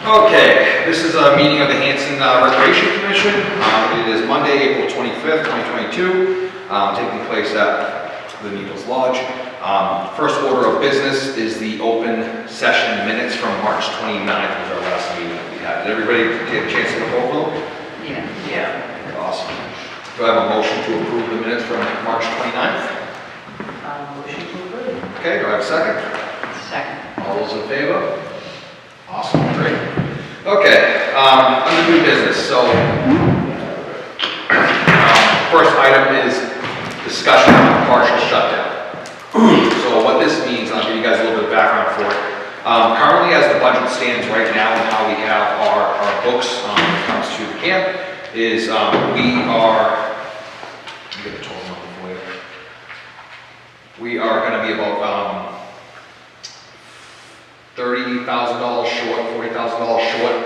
Okay, this is a meeting of the Hanson Recreation Commission. It is Monday, April 25th, 2022, taking place at the Needles Lodge. First order of business is the open session minutes from March 29th, was our last meeting that we had. Did everybody get a chance to look over them? Yeah. Awesome. Do I have a motion to approve the minutes from March 29th? Motion to approve. Okay, do I have a second? Second. All those in favor? Awesome, great. Okay, under new business, so first item is discussion on partial shutdown. So what this means, I'll give you guys a little bit of background for it. Currently, as the budget stands right now and how we have our books when it comes to the camp, is we are, let me get the total number for you. We are going to be about $30,000 short, $40,000 short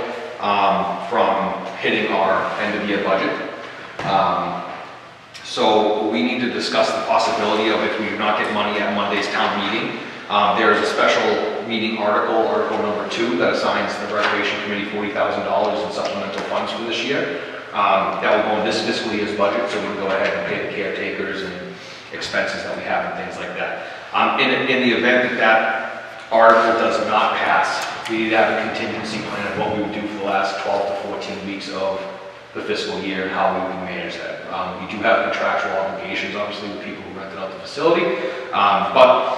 from hitting our end of year budget. So we need to discuss the possibility of, if we do not get money at Monday's town meeting, there is a special meeting article number 2, that assigns the Recreation Committee $40,000 in supplemental funds for this year. That will go in this fiscal year's budget, so we can go ahead and pay the caretakers and expenses that we have and things like that. In the event that that article does not pass, we need to have a contingency plan of what we would do for the last 12 to 14 weeks of the fiscal year and how we would manage that. We do have contractual obligations, obviously, with people who rented out the facility, but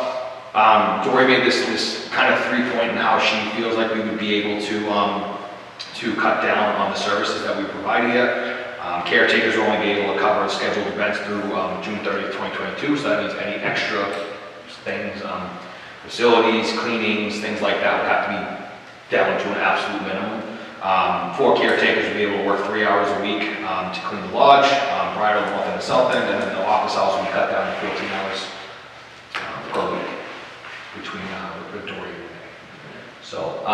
Dory made this kind of 3-point in how she feels like we would be able to cut down on the services that we provide here. Caretakers will only be able to cover scheduled events through June 30th, 2022, so that means any extra things, facilities, cleanings, things like that would have to be down to an absolute minimum. 4 caretakers will be able to work 3 hours a week to clean the lodge, prior to the north and the south end, and then the office hours will be cut down to 14 hours per week between Victoria and May. So,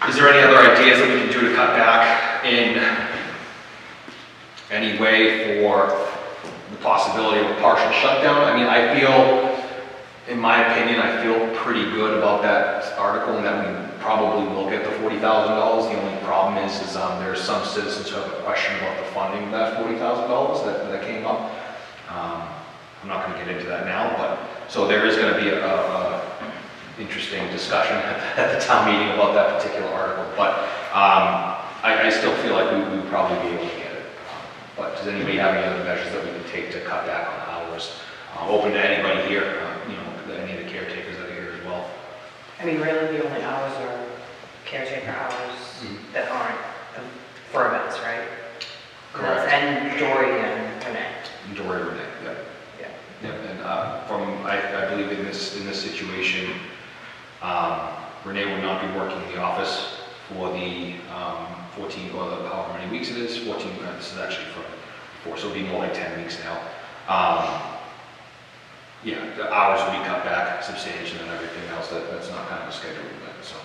is there any other ideas that we can do to cut back in any way for the possibility of a partial shutdown? I mean, I feel, in my opinion, I feel pretty good about that article and that we probably will get the $40,000. The only problem is there's some citizens who have a question about the funding of that $40,000 that came up. I'm not going to get into that now, but so there is going to be a interesting discussion at the town meeting about that particular article. But I still feel like we would probably be able to get it. But does anybody have any other measures that we can take to cut back on hours? Open to anybody here, any of the caretakers that are here as well. I mean, really, the only hours are caretaker hours that aren't for events, right? Correct. And Dory and Renee. Dory and Renee, yeah. Yeah, and I believe in this situation, Renee will not be working in the office for the 14 or however many weeks it is. 14. This is actually from 4, so it'll be more like 10 weeks now. Yeah, the hours will be cut back substantially and everything else. That's not kind of a scheduled event. So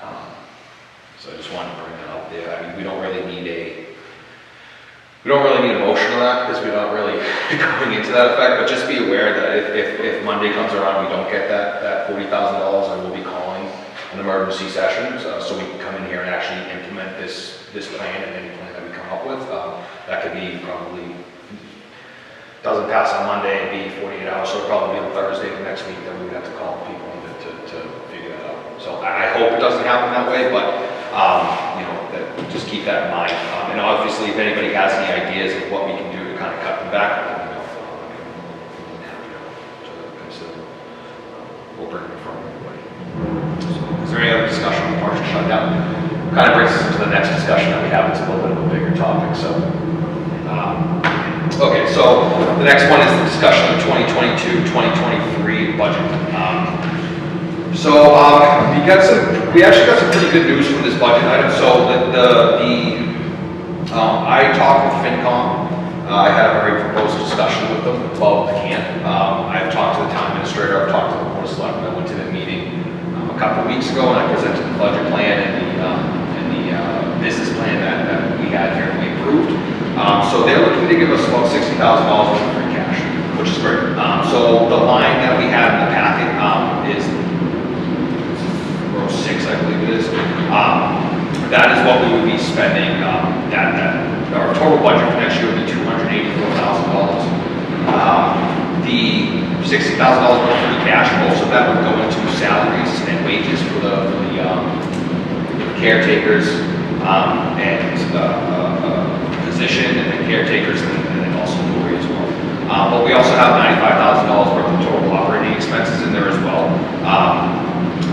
I just wanted to bring that up there. I mean, we don't really need a motion on that because we're not really going into that effect. But just be aware that if Monday comes around, we don't get that $40,000, then we'll be calling an emergency session so we can come in here and actually implement this plan and any plan that we come up with. That could be probably. Doesn't pass on Monday, it'd be 48 hours, so it'll probably be on Thursday of next week that we would have to call people to figure that out. So I hope it doesn't happen that way, but just keep that in mind. And obviously, if anybody has any ideas of what we can do to kind of cut them back, let me know. To consider. We'll bring it from everybody. So, is there any other discussion on the partial shutdown? Kind of brings us to the next discussion that we have. It's a little bit of a bigger topic. So. Okay, so the next one is the discussion of 2022-2023 budget. We actually got some pretty good news from this budget item. So I talked with FinCom. I had a very proposed discussion with them about the camp. I've talked to the town administrator. I've talked to the board of selectmen. I went to the meeting a couple of weeks ago, and I presented the budget plan and the business plan that we had here and we approved. So they're looking to give us about $60,000 worth of free cash, which is great. So the line that we have in the packet is that is what we would be spending, our total budget for next year would be $284,000. The $60,000 worth of free cash, most of that would go into salaries and wages for the caretakers, and position, and the caretakers, and then also Lori as well. But we also have $95,000 worth of total operating expenses in there as well.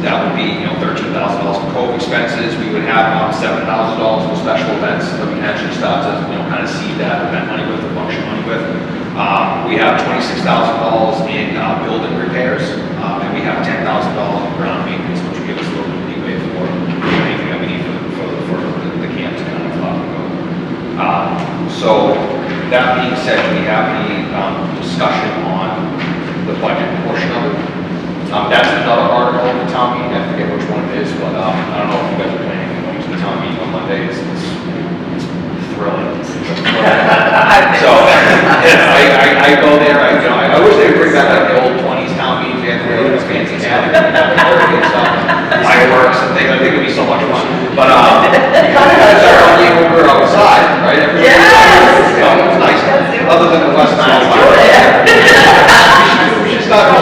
That would be, $13,000 for COVID expenses. We would have $7,000 for special events that we can actually start to, kind of seed that event money with, or function money with. We have $26,000 in building repairs, and we have $10,000 in ground maintenance, which will give us a little bit of leeway for anything that we need for the camp to kind of go. So that being said, we have the discussion on the budget portion of it. That's another article in the town meeting. I forget which one it is, but I don't know if you guys are planning on going to the town meeting on Monday. It's thrilling. So I go there. I wish they would bring back like the old 20s town meetings. They had really fancy stuff, fireworks and things. I think it'd be so much fun. But you kind of guys are on over outside, right? Yes. It's nice. Other than the West Nile. We should start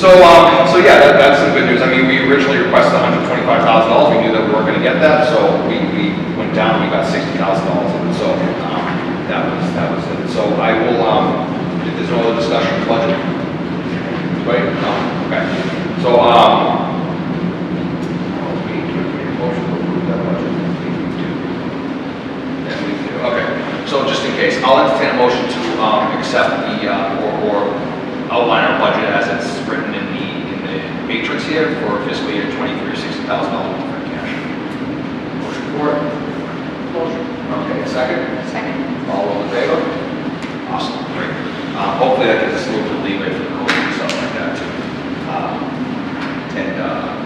So yeah, that's some good news. I mean, we originally requested $125,000. We knew that we weren't going to get that, so we went down. We got $60,000 in it. So that was it. So I will. If there's no other discussion of the budget, right? No. Okay. So we need a motion to approve that budget. Yeah, we do. Okay. So just in case, I'll entertain a motion to accept the or outline our budget as it's written in the matrix here for fiscal year 23, $60,000 for cash. Motion for it? Motion. Okay, second? Second. All those in favor? Awesome, great. Hopefully that gives us a little bit of leeway for the code and stuff like that too. And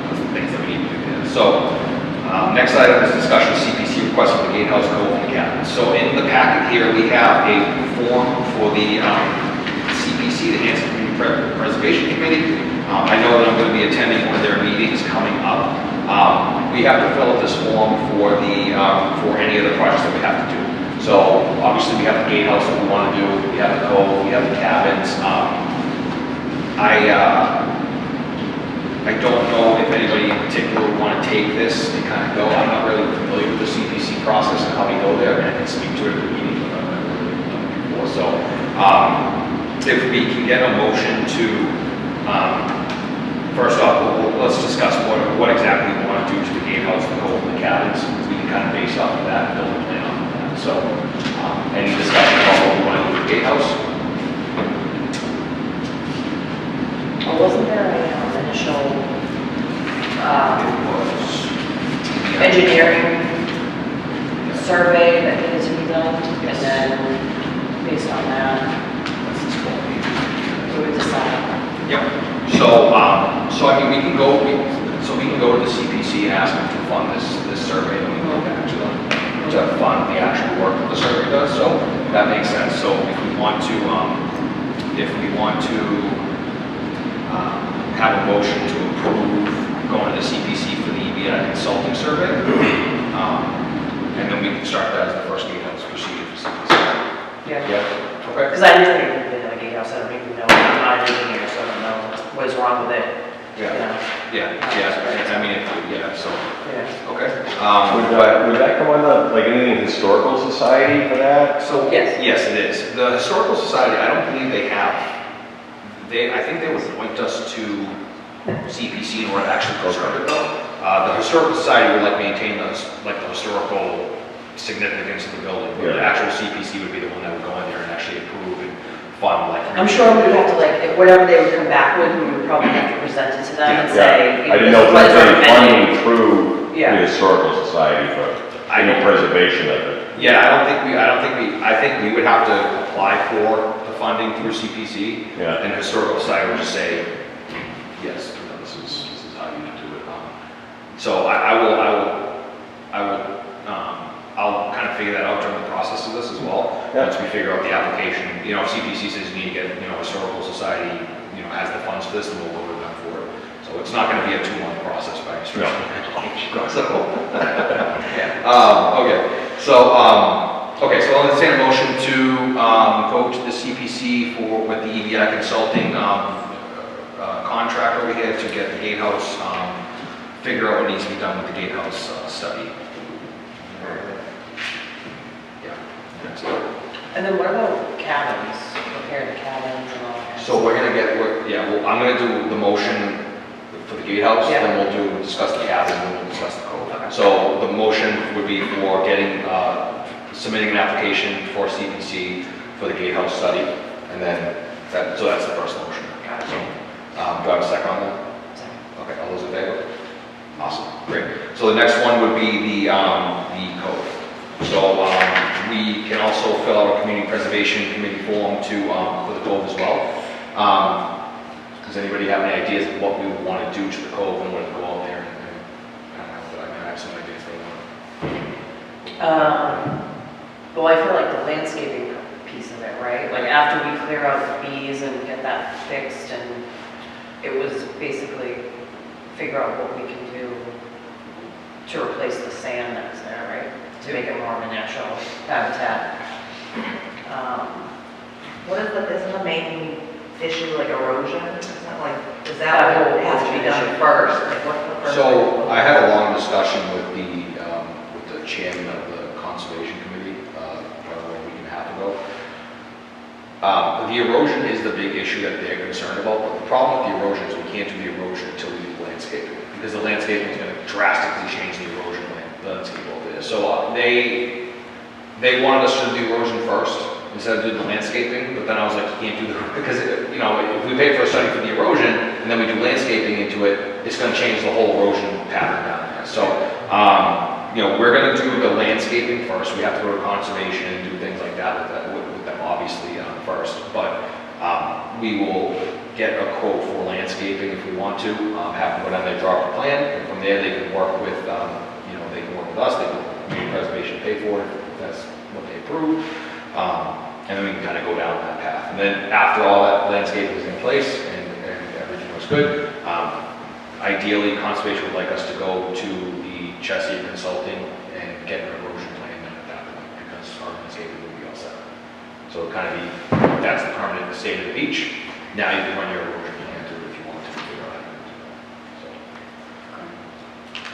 the things that we need to do there. So, next item is discussion of CPC request for the gatehouse code and the cabin. So in the packet here, we have a form for the CPC, the Hanson Community Preservation Committee. I know that I'm going to be attending one of their meetings coming up. We have to fill out this form for any of the projects that we have to do. So obviously we have the gatehouse that we want to do, we have the cove, we have the cabins. I don't know if anybody in particular would want to take this and kind of go. I'm not really familiar with the CPC process and how we go there, and I can speak to it at the meeting, but I've never really done it before. So if we can get a motion to, first off, let's discuss what exactly we want to do to the gatehouse, the cove, and the cabins. We can kind of base off of that and build a plan off of that. So any discussion about what we want to do with the gatehouse? Well, wasn't there an initial engineering survey that needed to be done? Yes. And then based on that, we would decide. Yep. So I mean, we can go to the CPC and ask them to fund this survey, and we can go back to them to fund the actual work that the survey does. So that makes sense. So if we want to have a motion to approve going to the CPC for the EBI consulting survey, and then we can start that as the first gatehouse procedure for CPC. Yeah. Yeah. Okay. Because I never even been in a gatehouse, I don't even know, I'm not an engineer, so I don't know what is wrong with it. Yeah. You know? Yeah. I mean, so. Yeah. Okay. Would that come under, like, anything historical society for that? So Yes. Yes, it is. The Historical Society, I don't believe they have. I think they would point us to CPC in order to actually preserve it though. The Historical Society would like maintain the historical significance of the building. But the actual CPC would be the one that would go in there and actually approve and fund I'm sure we would have to like, whatever they would come back with, we would probably have to present it to them and say. I didn't know if what is there's any recommended. funding through the Historical Society for any preservation of it. Yeah, I think we would have to apply for the funding through CPC. Yeah. And the Historical Society would just say, yes, this is how you do it. So I'll kind of figure that out during the process of this as well. Yeah. Once we figure out the application, if CPC says you need to get, Historical Society, has the funds for this, then we'll go to them for it. So it's not gonna be a 2-month process by any stretch of the imagination. So, yeah. Okay, so I'll entertain a motion to go to the CPC with the EBI Consulting contract over here to get the gatehouse, figure out what needs to be done with the gatehouse study. Yeah, that's it. And then what about cabins, repair the cabins and all that? So we're gonna get, I'm gonna do the motion for the gatehouse, Yeah. then we'll discuss the cabin, and we'll discuss the code. Okay. So the motion would be for getting, submitting an application for CPC for the gatehouse study, and then so that's the first motion. Got it. So, do I have a second on that? Okay, all those in favor? Awesome, great. So the next one would be the code. So we can also fill out a community preservation committee form for the cove as well. Does anybody have any ideas of what we would want to do to the cove and what to go out there and I don't know, but I have some ideas for that. Well, I feel like the landscaping piece of it, right? Like after we clear out the bees and get that fixed, and it was basically figure out what we can do to replace the sand that's there, right? To make it more of a natural habitat. Isn't the main issue like erosion? Is That that whole what has to be done issue. first? Like what's the first? So I had a long discussion with the chairman of the conservation committee, probably a week and a half ago. The erosion is the big issue that they're concerned about, but the problem with the erosion is we can't do the erosion until we do the landscaping, because the landscaping is going to drastically change the erosion landscape over there. So they wanted us to do the erosion first instead of doing the landscaping, but then I was like, you can't do because if we pay for a study for the erosion and then we do landscaping into it, it's going to change the whole erosion pattern down there. So we're going to do the landscaping first. We have to go to conservation and do things like that with them, obviously, first. But we will get a quote for landscaping if we want to. Have them go down there, draw up a plan, and from there they can work with, they can work with us. They can community preservation pay for it if that's what they approve, and then we can kind of go down that path. And then after all that landscaping is in place and everything looks good, ideally conservation would like us to go to the Chessie Consulting and get an erosion plan done at that point, because our landscaping would be all set. So kind of that's the permanent state of the beach. Now you can run your erosion plan to it if you want to. So,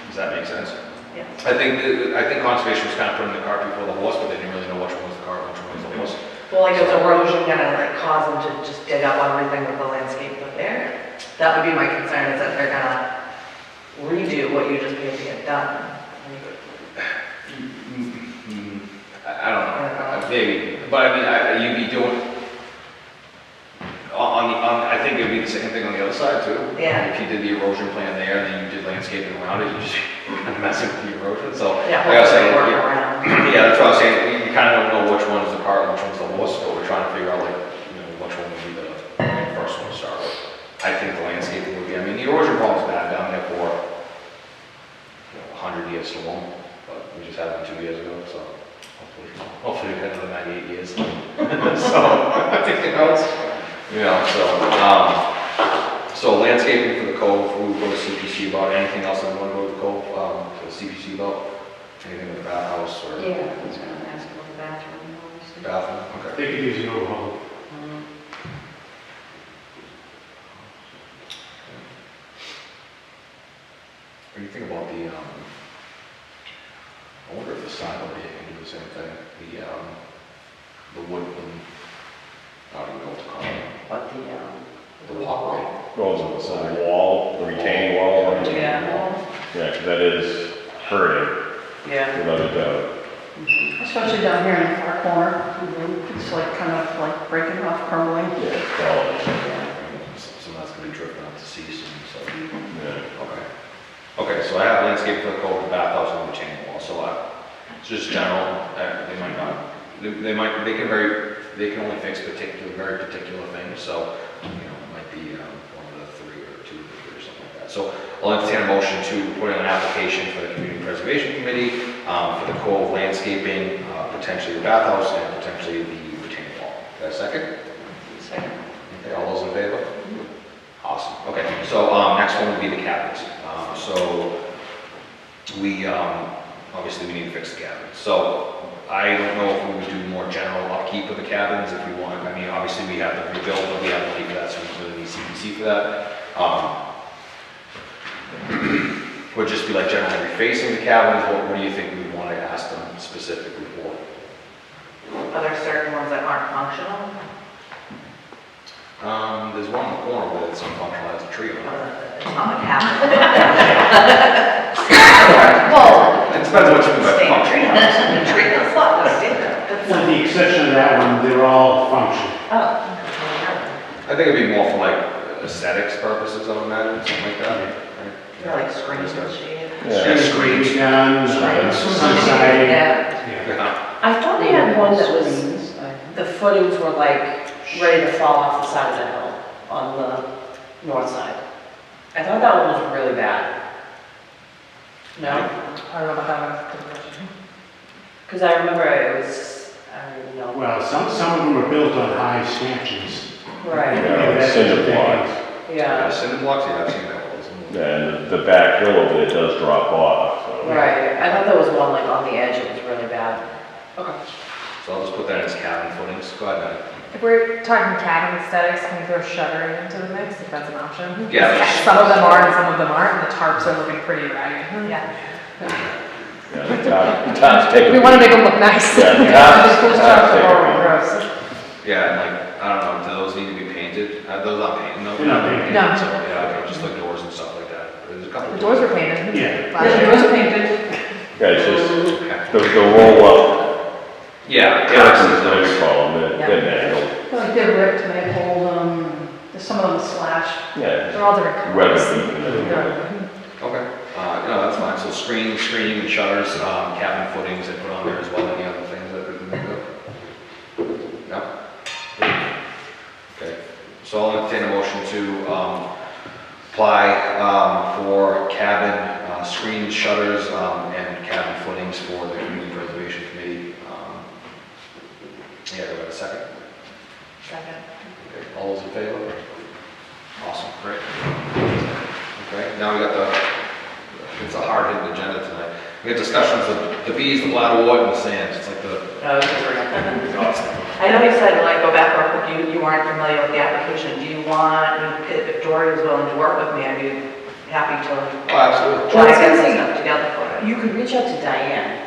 does that make sense? Yes. I think conservation was kind of putting the cart before the horse, but they didn't really know which one was the cart, which one was the horse. Well, like is erosion gonna like cause them to just dig up everything with the landscape that's there? That would be my concern, is that they're gonna redo what you just paid to get done. I don't know, maybe, but I mean, you'd be doing, I think it'd be the same thing on the other side too. Yeah. If you did the erosion plan there and then you did landscaping around it, you just kind of messing with the erosion, so. Yeah, like I was saying, work around. Yeah, that's what I was saying, you kind of don't know which one's the cart and which one's the horse, but we're trying to figure out which one would be the first one to start with. I think the landscaping would be, I mean, the erosion problem's bad down there for 100 years to one, but we just had one 2 years ago, so hopefully we had another 98 years. So, so landscaping for the cove, we will go to CPC about. Anything else that we want to go to the cove, to the CPC about? Anything with the bathhouse or? Yeah, I was gonna ask about the bathroom, obviously. Bathroom, okay. Take it easy, go home. What do you think about I wonder if the sign over here can do the same thing, the wood, I don't even know what to call it, What the walkway. Well, it's a wall, the retaining wall. Yeah. Yeah, 'cause that is hurting, Yeah. without a doubt. Especially down here in the far corner, it's like kind of like breaking off, crumbling. Yeah, well, Some of that's gonna be drifting up to sea soon, so. yeah. Okay. Okay, so I have landscape for the cove, the bathhouse, and the retaining wall, so it's just general, they might not, they can only fix very particular things, so, it might be one of the 3 or 2 or something like that. So I'll entertain a motion to put in an application for the Community Preservation Committee, for the cove landscaping, potentially the bathhouse, and potentially the retaining wall. Got a second? Second. Okay, all those in favor? So I don't know if we would do more general upkeep of the cabins if we want. I mean, obviously we have to rebuild, but we have money for that, so we really need CPC for that. Would just be like generally refacing the cabins. What do you think we would want to ask them specifically for? Are there certain ones that aren't functional? There's one in the corner where it's unfunctional, has a tree on it. It's not like half. Well, It depends on what you mean by functional. Tree, that's not, that's standard. With the exception of that one, they're all functional. Oh. I think it'd be more for like aesthetics purposes, I would imagine, something like that. Right? They're like screens and shade. Yeah, screens. Done, sun siding. Yeah. Yeah. I thought they had one that was, screens, the footings were like ready to fall off the side of the hill on the north side. I thought that one was really bad. No? I don't know about that one, good question. Because I remember it was, I don't even know. Well, some of them are built on high stanchions. Right, Yeah, that's cinder what they blocks. Yeah, yeah, cinder blocks, yeah, I've seen that one. And the back hill of it does drop off, so. right. I thought there was one like on the edge, it was really bad. Okay. So I'll just put that as cabin footings. Go ahead, Matt. If we're talking cabin aesthetics, can we throw shuttering into the mix, if that's an option? Yeah, that's- Some of them are and some of them aren't, and the tarps are looking pretty ragged. Yeah. Yeah, the top's taking. We want to make them look nice. Yeah, the Those tarps top's are horrible, taking. gross. Yeah, and like, I don't know, do those need to be painted? Those aren't painted, no? They're not painted. No. So, yeah, okay, just like doors and stuff like that. There's a couple. The doors were painted. Yeah. last Yeah, year. yours are painted. Yeah, it's just, Okay. the roll up, Yeah, curtains, yeah, what do you call them, Yeah. they're nailed. Like they're ripped, and they hold them, there's some of them slashed. Yeah, They're all different colors. weather beaten. okay. No, that's fine. So screening and shutters, cabin footings I put on there as well. Any other things that we can think of? No? Okay. So I'll entertain a motion to apply for cabin screen shutters and cabin footings for the Community Preservation Committee. Yeah, do I have a second? Second. Okay, all those in favor? Awesome, great. Okay, now we got it's a hard-hitting agenda tonight. We have discussions of the bees, the bladderwort, and the sands. It's like the, I know you said, like, go back real quick, you weren't familiar with the application. Do you want, if Dory was willing to work with me, I'd be happy to oh, absolutely. try to get some stuff together for it. You could reach out to Diane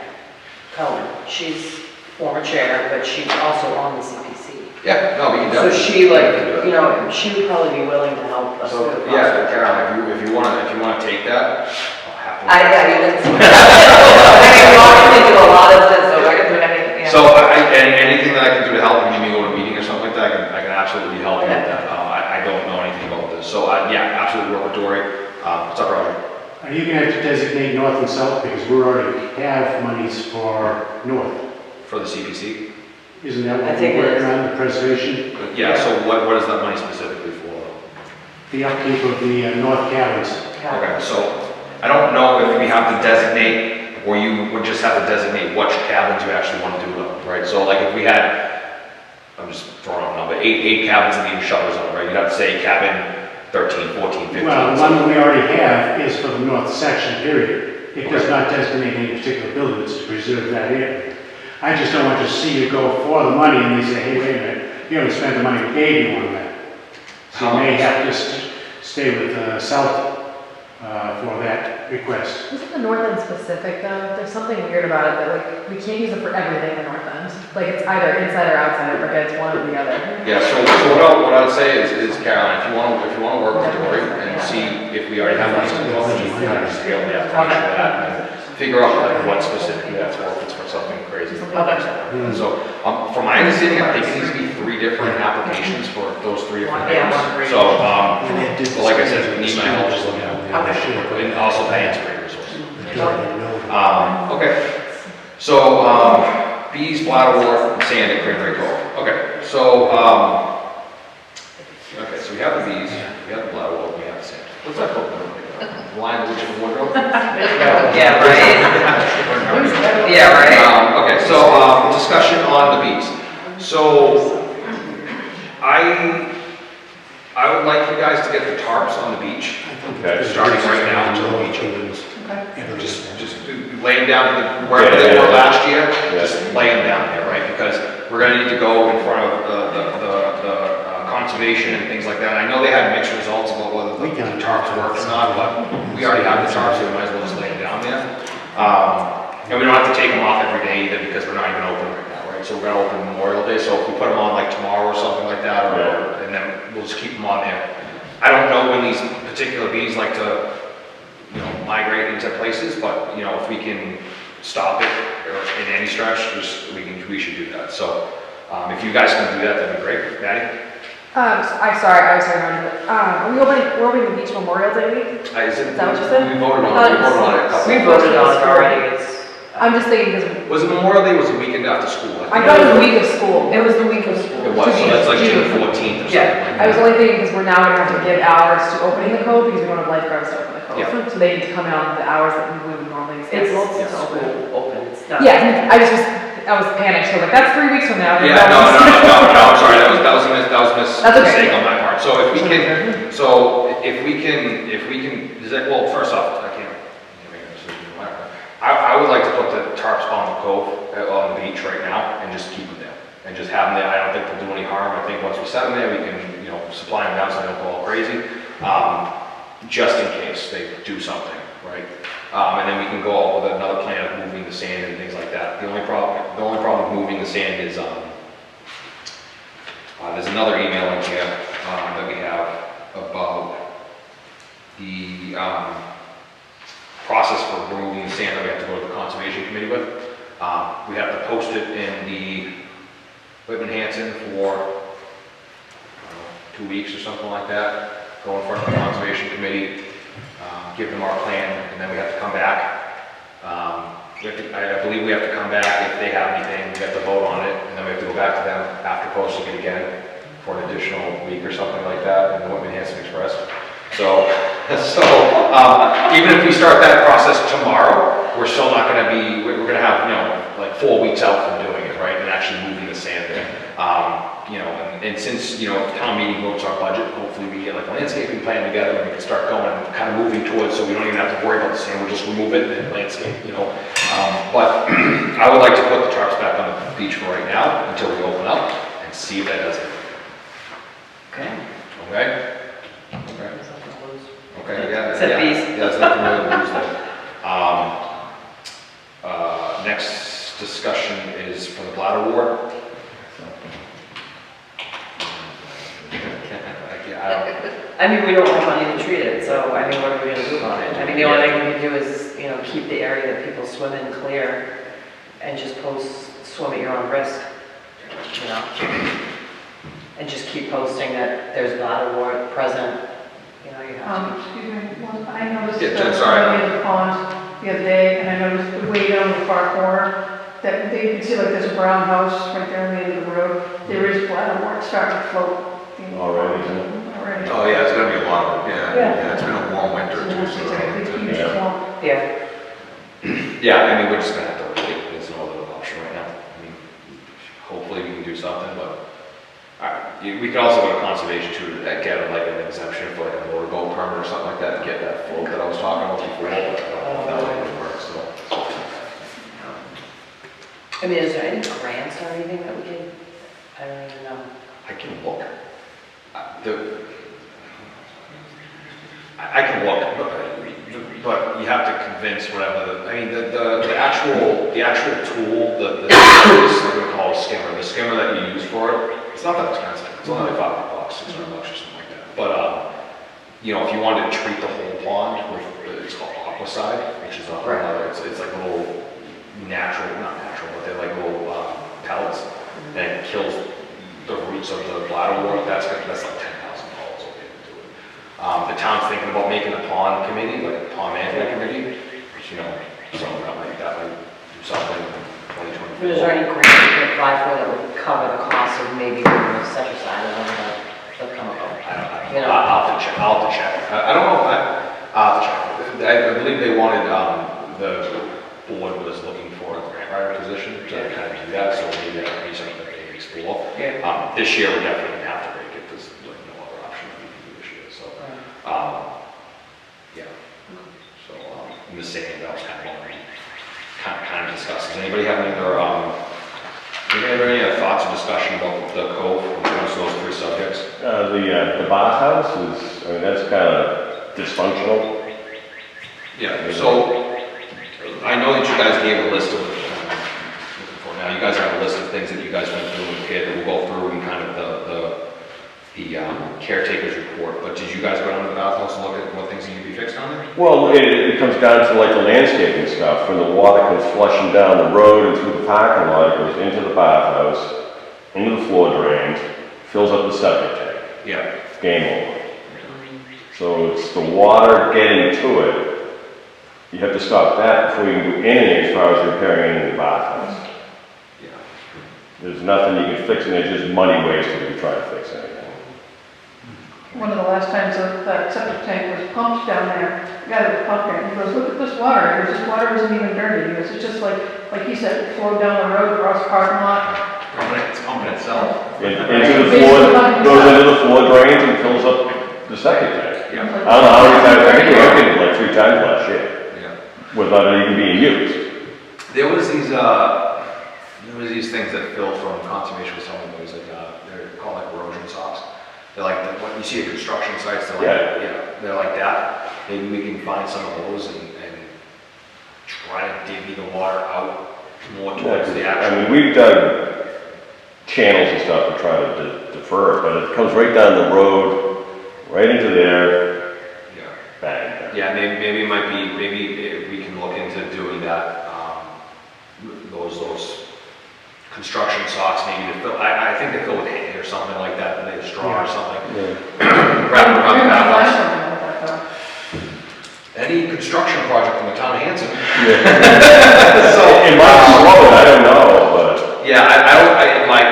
Cohen. She's former chair, but she's also on the CPC. Yeah, no, we can So definitely. she like, you know, she would probably be willing to help us So, through the yeah, process. Caroline, if you wanna take that, I'll happily. Yeah, you didn't. I mean, we obviously do a lot of this, so I can do anything, yeah. So anything that I can do to help, if you need me to go to a meeting or something like that, I can absolutely help you with that. I don't know anything about this, so, yeah, absolutely work with Dory. What's up, Roger? Are you gonna have to designate north and south, because we already have monies for north? For the CPC? Isn't that I what think it we're working is. on, the preservation? Yeah, so what is that money specifically for? The upkeep of the north cabins? Okay, so I don't know if we have to designate, or you would just have to designate which cabins you actually want to do them, right? So like if we had, I'm just throwing out a number, eight cabins that need shutters on, right? You'd have to say cabin 13, 14, 15. Well, the one that we already have is for the north section, period. It does not designate any particular building, it's to preserve that area. I just don't want to see you go for the money and they say, hey, wait a minute, you haven't spent the money we gave you on that. So you may have to stay with south for that request. Isn't the north end specific though? There's something weird about it that like, we can't use it for everything in the north end. Like it's either inside or outside, I forget, it's one or the other. Yeah, so what I would say is Caroline, if you want to work with Dory and see if we already have money to go, just kind of scale the application for that and figure out like what specifically that's for, if it's for something crazy. So, from my understanding, I think it needs to be 3 different applications for those 3 different Yeah, things. one for each. So, well, like I said, we need my help just looking at it. And also Diane's great resources. Okay, so, bees, bladderwort, and sand at Cranberry Cove. Okay, so, okay, so we have the bees, we have the bladderwort, we have the sand. What's that called? Line of which of the wardrobe? Yeah, right? Yeah, right. Okay, so, discussion on the bees. So, I would like you guys to get the tarps on the beach, Okay. starting right now until the beach opens. Into the- just lay them down to wherever they were last year, Yeah. just lay them down there, right? Because we're gonna need to go in front of the conservation and things like that. I know they had mixed results about whether the tarps worked or not, but we already have the tarps, so we might as well just lay them down there. And we don't have to take them off every day either, because we're not even open right now, right? So we're gonna open Memorial Day, so if we put them on like tomorrow or something like that, or, and then we'll just keep them on there. I don't know when these particular bees like to, migrate into places, but, if we can stop it or in any stretch, we should do that. So, if you guys can do that, that'd be great. Maddie? I'm sorry, I was talking about it. We're opening the beach Memorial Day week. Is Is that what you said? We voted on it. We voted on it a couple. We voted on it already, it's. I'm just thinking because Was it Memorial Day? Was it the weekend after school? I thought it was the week of school. It was the week of school. It was, so that's like June 14th or something. Yeah. I was only thinking because we're now gonna have to give hours to opening the cove because we don't have lifeguards to open the cove. Yeah. So they need to come in on the hours that we would normally schedule It's to open. open, it's not. Yeah, I was panicked. I was like, that's 3 weeks from now. Yeah, no, I'm sorry, that was a That's okay. mistake on my part. So if we can, well, first off, I can't make a decision, whatever. I would like to put the tarps on the cove, on the beach right now, and just keep them there. And just have them there, I don't think they'll do any harm. I think once we set them there, we can, supply them down so they don't go all crazy. Just in case they do something, right? And then we can go out with another plan of moving the sand and things like that. The only problem with moving the sand is, there's another email in here, that we have about the, process for removing the sand that we have to go to the conservation committee with. We have to post it in the Whitman Hanson for, 2 weeks or something like that. Go in front of the conservation committee, give them our plan, and then we have to come back. I believe we have to come back if they have anything, we have to vote on it, and then we have to go back to them after posting it again for an additional week or something like that in the Whitman Hanson Express. So even if we start that process tomorrow, we're still not gonna be, we're gonna have, like 4 weeks out from doing it, right? And actually moving the sand there. And since, if the town meeting votes our budget, hopefully we get like a landscaping plan together and we can start going and kind of moving towards, so we don't even have to worry about the sand, we'll just remove it and landscape, But I would like to put the tarps back on the beach for right now until we open up and see if that does it. Okay. Okay? Okay. Okay, yeah. Except yeah. bees. Yeah, there's nothing really to lose there. Next discussion is for the bladder ward. I mean, we don't have money to treat it, so, what are we gonna do about it? The only thing we can do is, keep the area that people swim in clear and just post, swim at your own risk, And just keep posting that there's bladder ward present, you have to. Excuse me, I noticed Yeah, Jen, the sorry. in the pond the other day, and I noticed the way down the far corner, that they, you can see like there's a brown house right there on the end of the road. There is bladder starting to float. Already, Already. Oh, yeah, it's gonna be a lot of, Yeah. it's been a warm winter So too, it's like a big, so. huge Yeah. swamp. Yeah, Yeah, we're just gonna have to wait, there's no other option right now. Hopefully we can do something, but, we could also go to conservation too, to get like an exemption for like a motorboat permit or something like that, and get that float that I was talking about before, but I don't know if that would work, so. is there any grants or anything that we can, I don't even know. I can look. I can look, but you have to convince whatever, the actual tool, the what we call a skimmer, the skimmer that you use for it, it's not that expensive. It's only like $500, $600 or something like that. But, if you wanted to treat the whole pond with, it's called aquacide, which is a whole other, it's like little not natural, but they're like little pellets, and it kills the roots of the bladder wart. That's like $10,000 over into it. The town's thinking about making a pond committee, like a pond management committee, which, something like that, like do something in 2024. Is there any grant we can apply for that would cover the cost of maybe doing a set aside of the come up? I'll have to check. I don't know. I'll have to check. I believe they wanted, the board was looking for a grant writer position to kind of do that, so maybe that would be something that they can explore. Yeah. This year, we're definitely gonna have to break it. There's like no other option that we can do this year, so. Yeah. So, and the same discussion about the cove when it comes to those three subjects? The bathhouse is, I mean, that's kind of dysfunctional. Yeah, so I know that you guys gave a list of, now you guys have a list of things that you guys went through with kid, and we'll go through and kind of the caretaker's report, but did you guys go down to the bathhouse and look at what things need to be fixed on there? Well, it comes down to like the landscaping stuff. When the water comes flushing down the road and through the parking lot, it goes into the bathhouse, into the floor drains, fills up the septic tank. Yeah. Game over. So it's the water getting to it. You have to stop that before you can do anything as far as repairing anything in the bathhouse. Yeah. There's nothing you can fix in there, just money wasted if you try to fix anything. One of the last times that septic tank was pumped down there, the guy that was pumping it, he goes, look at this water. He goes, this water isn't even dirty. He goes, it's just like you said, it flowed down the road across the parking lot. It's pumping itself. Into the floor, goes into the floor drains and fills up the septic tank. Yeah. I don't know how many times, I think we emptied it like 3 times last year, Yeah. without it even being used. There was these things that Phil from Conservation was telling me, they're called like erosion socks. They're like, when you see at construction sites, they're like, yeah, they're like that. Maybe we can find some of those and try to divvy the water out more towards the I actual. mean, we've done channels and stuff to try to defer it, but it comes right down the road, right into there, Yeah. bang. Yeah, maybe it might be, maybe we can look into doing that, those construction socks, maybe to fill, I think they fill with hay or something like that, they straw or something. Yeah. Wrap it around the Find bathhouse. something like that, though. Any construction project in the town of Hanson. So, it might be slow, I don't know, but. Yeah, it might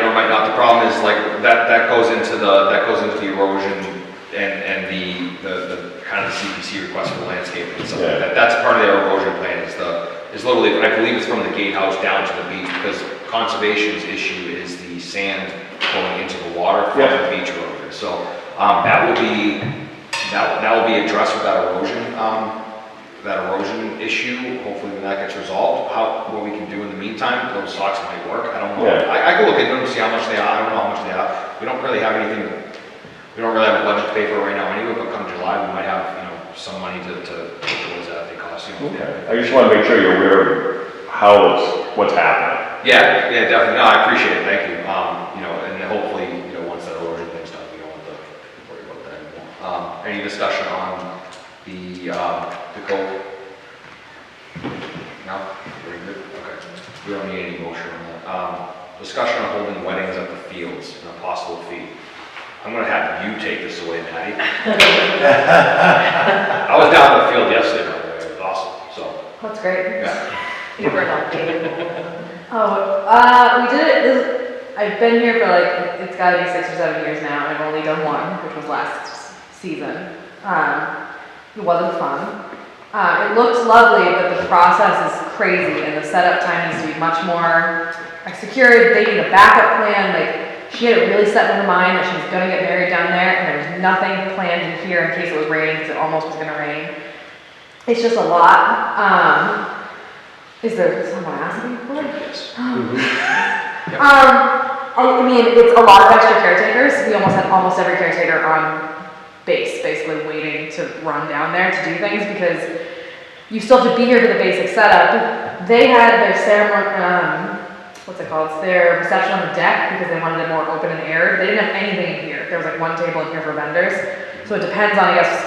or might not. The problem is like that goes into the erosion and the kind of the CPC request for landscaping and stuff like that. That's part of their erosion plan is literally, I believe it's from the gatehouse down to the beach, because conservation's issue is the sand going into the water from the beach erosion. So that will be addressed with that erosion issue. Hopefully when that gets resolved, what we can do in the meantime, those socks might work. I don't know. Yeah. I can look into them and see how much they are. I don't know how much they are. We don't really have anything. We don't really have a budget to pay for right now anyway. But come July, we might have some money to put towards that. They cost Okay. I just want to make sure you're aware of what's happening. Yeah, definitely. No, I appreciate it. Thank you. And hopefully, once that erosion thing's done, we don't have to worry about that anymore. Any discussion on the code? No? Very good. Okay. We don't need any motion on that. Discussion on holding weddings at the fields and a possible fee. I'm gonna have you take this away, Maddie. I was down at the field yesterday, by the way. It was awesome, so. That's great. Yeah. You were not dating. Oh, we did it, I've been here for like, it's gotta be 6 or 7 years now, and I've only done one, which was last season. It wasn't fun. It looks lovely, but the process is crazy, and the setup time needs to be much more secured. They need a backup plan. Like, she had it really set in her mind that she was gonna get married down there, and there was nothing planned in here in case it was raining, because it almost was gonna rain. It's just a lot. Is there someone asking for it? Yes. I mean, it's a lot of extra caretakers. We almost had almost every caretaker on base, basically waiting to run down there to do things, because you still have to be here for the basic setup. They had their ceremony, what's it called? It's their reception on the deck, because they wanted it more open and aired. They didn't have anything in here. There was like one table in here for vendors. So it depends on, I guess,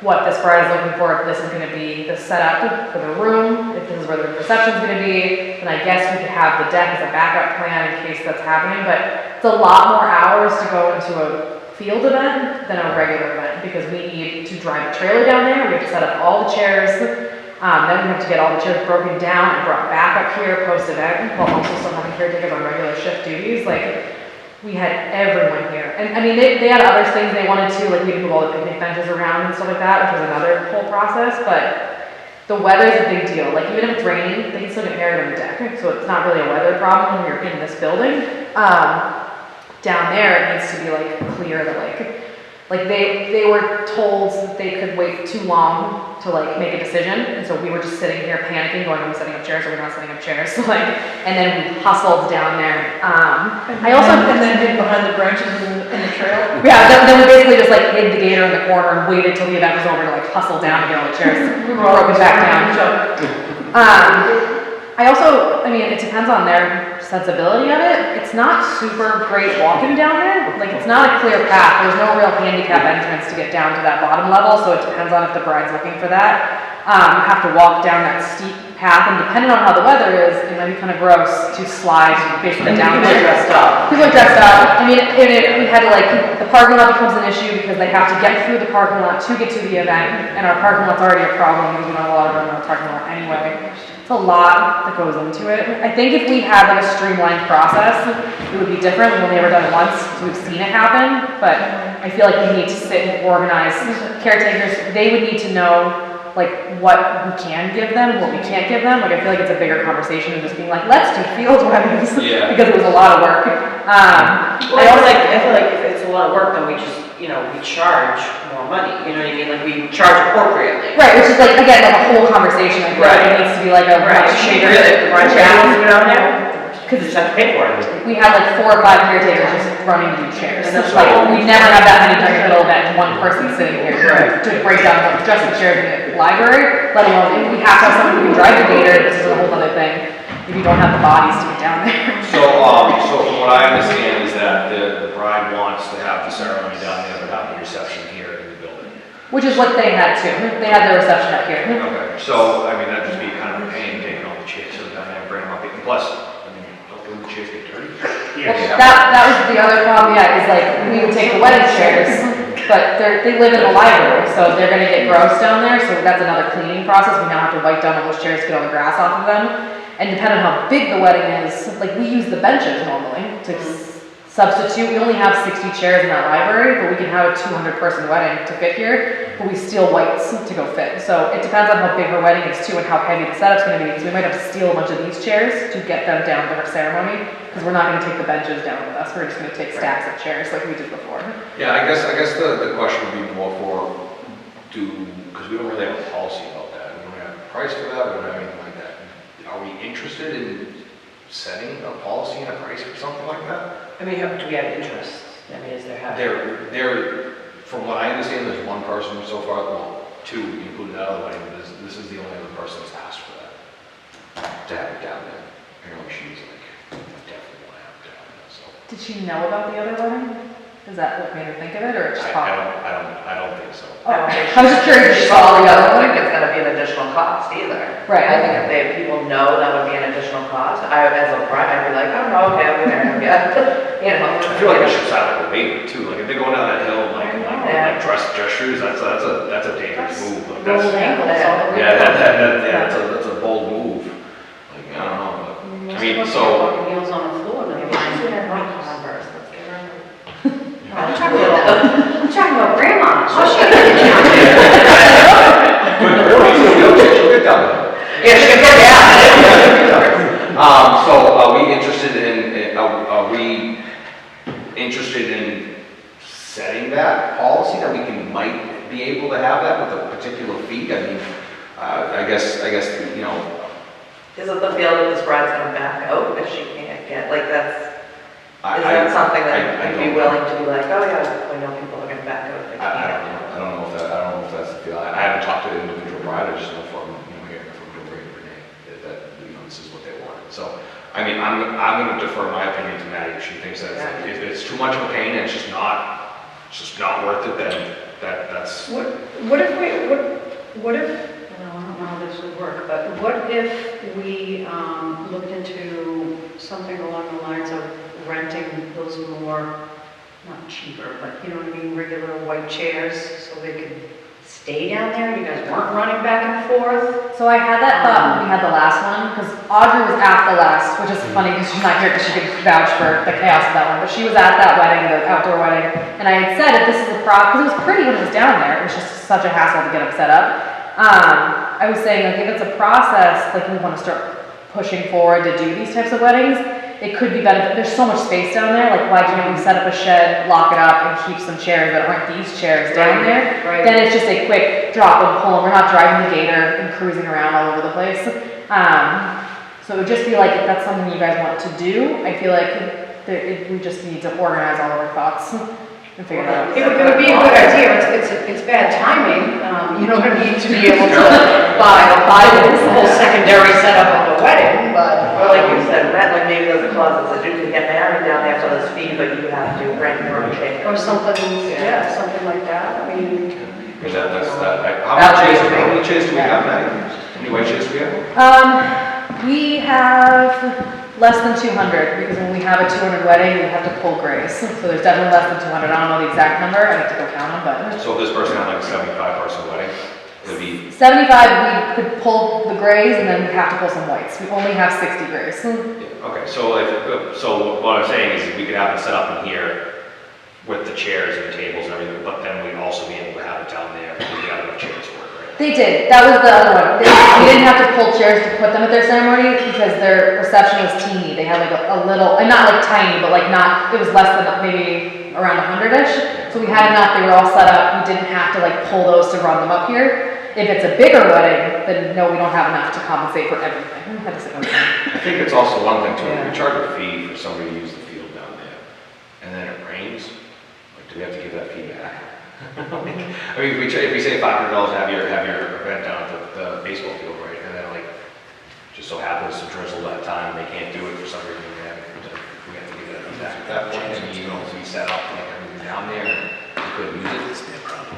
what this bride is looking for. If this is going to be the setup for the room, if this is where the reception is going to be, then I guess we could have the deck as a backup plan in case that's happening. But it's a lot more hours to go into a field event than a regular event, because we need to drive a trailer down there. We have to set up all the chairs. Then we have to get all the chairs broken down and brought back up here post-event, while also still having caretakers on regular shift duties. Like, we had everyone here. And I mean, they had other things they wanted to, like we had to move all the picnic benches around and stuff like that, which was another whole process, but the weather's a big deal. Like, even if it's raining, they can still get married on the deck, so it's not really a weather problem when you're in this building. Down there, it needs to be like clear that like Like they were told that they could wait too long to like make a decision, and so we were just sitting here panicking, going, "Are we setting up chairs? Are we not setting up chairs?" So like, and then we hustled down there. I also And then hid behind the branches in the trail. yeah, then we basically just like hid the gator in the corner and waited till the event was over to like hustle down and get all the chairs We were all broken back down. down. I also, I mean, it depends on their sensibility of it. It's not super great walking down there. Like, it's not a clear path. There's no real handicap entrance to get down to that bottom level, so it depends on if the bride's looking for that. You have to walk down that steep path, and depending on how the weather is, it might be kind of gross to slide basically down there. Dressed up. People are dressed up. I mean, we had to like, the parking lot becomes an issue because they have to get through the parking lot to get to the event, and our parking lot's already a problem because we don't have a lot of room in our parking lot anyway. It's a lot that goes into it. I think if we had like a streamlined process, it would be different. We've only ever done it once, so we've seen it happen, but I feel like we need to sit and organize caretakers. They would need to know like what we can give them and what we can't give them. Like I feel like it's a bigger conversation than just being like, let's do field weddings. Yeah. Because it was a lot of work. Well, I feel like if it's a lot of work, then we just, we charge more money, you know what I mean? Like we charge appropriately. Right, which is like, again, like a whole conversation. I feel like it needs to be like a much Shaker bigger. that runs down down there, because you just have to pay for it. We had like 4 or 5 caretakers just running to do chairs. And that's Like, right. we never had that many during a middle event, one person sitting here to break down just the chairs in the library, let alone if we have to have someone who can drive the gator, this is a whole other thing, if you don't have the bodies to get down there. So, so from what I understand is that the bride wants to have the ceremony down there, but have the reception here in the building. Which is what they had too. They had their reception up here. Okay, so, I mean, that'd just be kind of a pain taking all the chairs down there and bring them up. Plus, I mean, don't the chairs get dirty? Well, Yes. that was the other problem, yeah, is like, we would take the wedding chairs, but they live in the library, so they're gonna get gross down there, so that's another cleaning process. We now have to wipe down all those chairs, get all the grass off of them. And depending on how big the wedding is, like, we use the benches normally to substitute. We only have 60 chairs in that library, but we can have a 200-person wedding to fit here, but we steal whites to go fit. So it depends on how big her wedding is too and how heavy the setup's gonna be, because we might have to steal a bunch of these chairs to get them down to her ceremony, because we're not gonna take the benches down with us. We're just gonna take stacks of chairs like we did before. Yeah, I guess the question would be more for, because we don't really have a policy about that. We don't have a price for that, we don't have anything like that. Are we interested in setting a policy and a price for something like that? I mean, do we have interest? I mean, is there From what I understand, there's one person so far, well, 2 included out of the wedding, but this is the only other person that's asked for that, to have it down there. Apparently she's like, I definitely want to have it down there, so. Did she know about the other wedding? Is that what made her think of it, or it just I popped? don't think so. Oh, I was just curious if she saw the I other don't think one. it's gonna be an additional cost either. Right. I think if people know that would be an additional cost, as a bride, I'd be like, oh, no, okay, I'll be there, yeah. You know. I feel like we should set up a waiver too, like if they're going down that hill, like dress shoes, that's a dangerous move. Like that's, that's a bold move. Like, I don't know, but, I mean, so. Heels on the floor, then Maybe she's in her white Converse, let's get her. I'm talking about grandma. Oh, She'll get down there. So are we interested in setting that policy that we might be able to have that with a particular fee? I mean, I guess, you know. Is it the feel that this bride's gonna back out if she can't get, like, is that something that you'd be willing to be like, oh yeah, we know people are gonna back out if they can't? I don't know if that's the feel. I haven't talked to the individual bride, I just know from, hearing from Dory and Renee that, this is what they wanted. So, I mean, I'm gonna defer my opinion to Maddie if she thinks that if it's too much of a pain and it's just not worth it, then that's. What if, I don't know how this would work, but what if we looked into something along the lines of renting those more, not cheaper, but you know what I mean, regular white chairs so they could stay down there? You guys weren't running back and forth? So I had that thought when we had the last one, because Audrey was at the last, which is funny because she's not here because she could vouch for the chaos of that one, but she was at that wedding, the outdoor wedding, and I had said if this is a because it was pretty when it was down there, it was just such a hassle to get them set up. I was saying, like, if it's a process, like we want to start pushing forward to do these types of weddings, it could be better, there's so much space down there, like why can't we set up a shed, lock it up, and keep some chairs that aren't these chairs down there? Right. Then it's just a quick drop and pull, and we're not driving the gator and cruising around all over the place. So it would just be like, if that's something you guys want to do, I feel like we just need to organize all of our thoughts and figure it out. It would be a good idea, it's bad timing, you don't need to be able to buy the whole secondary setup of the wedding, but. Or like you said, rent, like maybe there's a clause that says you can get married down there for this fee, but you have to rent your own chair. Or something, yeah, something like that, I mean, How many chairs do we have now? How many white chairs do we have? We have less than 200, because when we have a 200 wedding, we have to pull grays. So there's definitely less than 200. I don't know the exact number, I have to go count them, but. So if this person had like a 75-person wedding, it would be, 75, we could pull the grays, and then we have to pull some whites. We only have 60 grays. okay, so what I'm saying is we could have it set up in here with the chairs and the tables and everything, but then we'd also be able to have it down there because we got enough chairs for it, right? They did. That was the other one. We didn't have to pull chairs to put them at their ceremony because their reception was teeny. They had like a little, and not like tiny, but like not, it was less than maybe around 100-ish. So we had enough, they were all set up. We didn't have to like pull those to run them up here. If it's a bigger wedding, then no, we don't have enough to compensate for everything. I think it's also one thing too, if we charge a fee for somebody to use the field down there, and then it rains, like, do we have to give that fee back? I mean, if we say $500 to have your event down at the baseball field, right, and then like, just so happens to drizzle that time, they can't do it for some reason, we have to give that back at that point, and you know, we set up like everything down there, and you couldn't use it, it's their problem.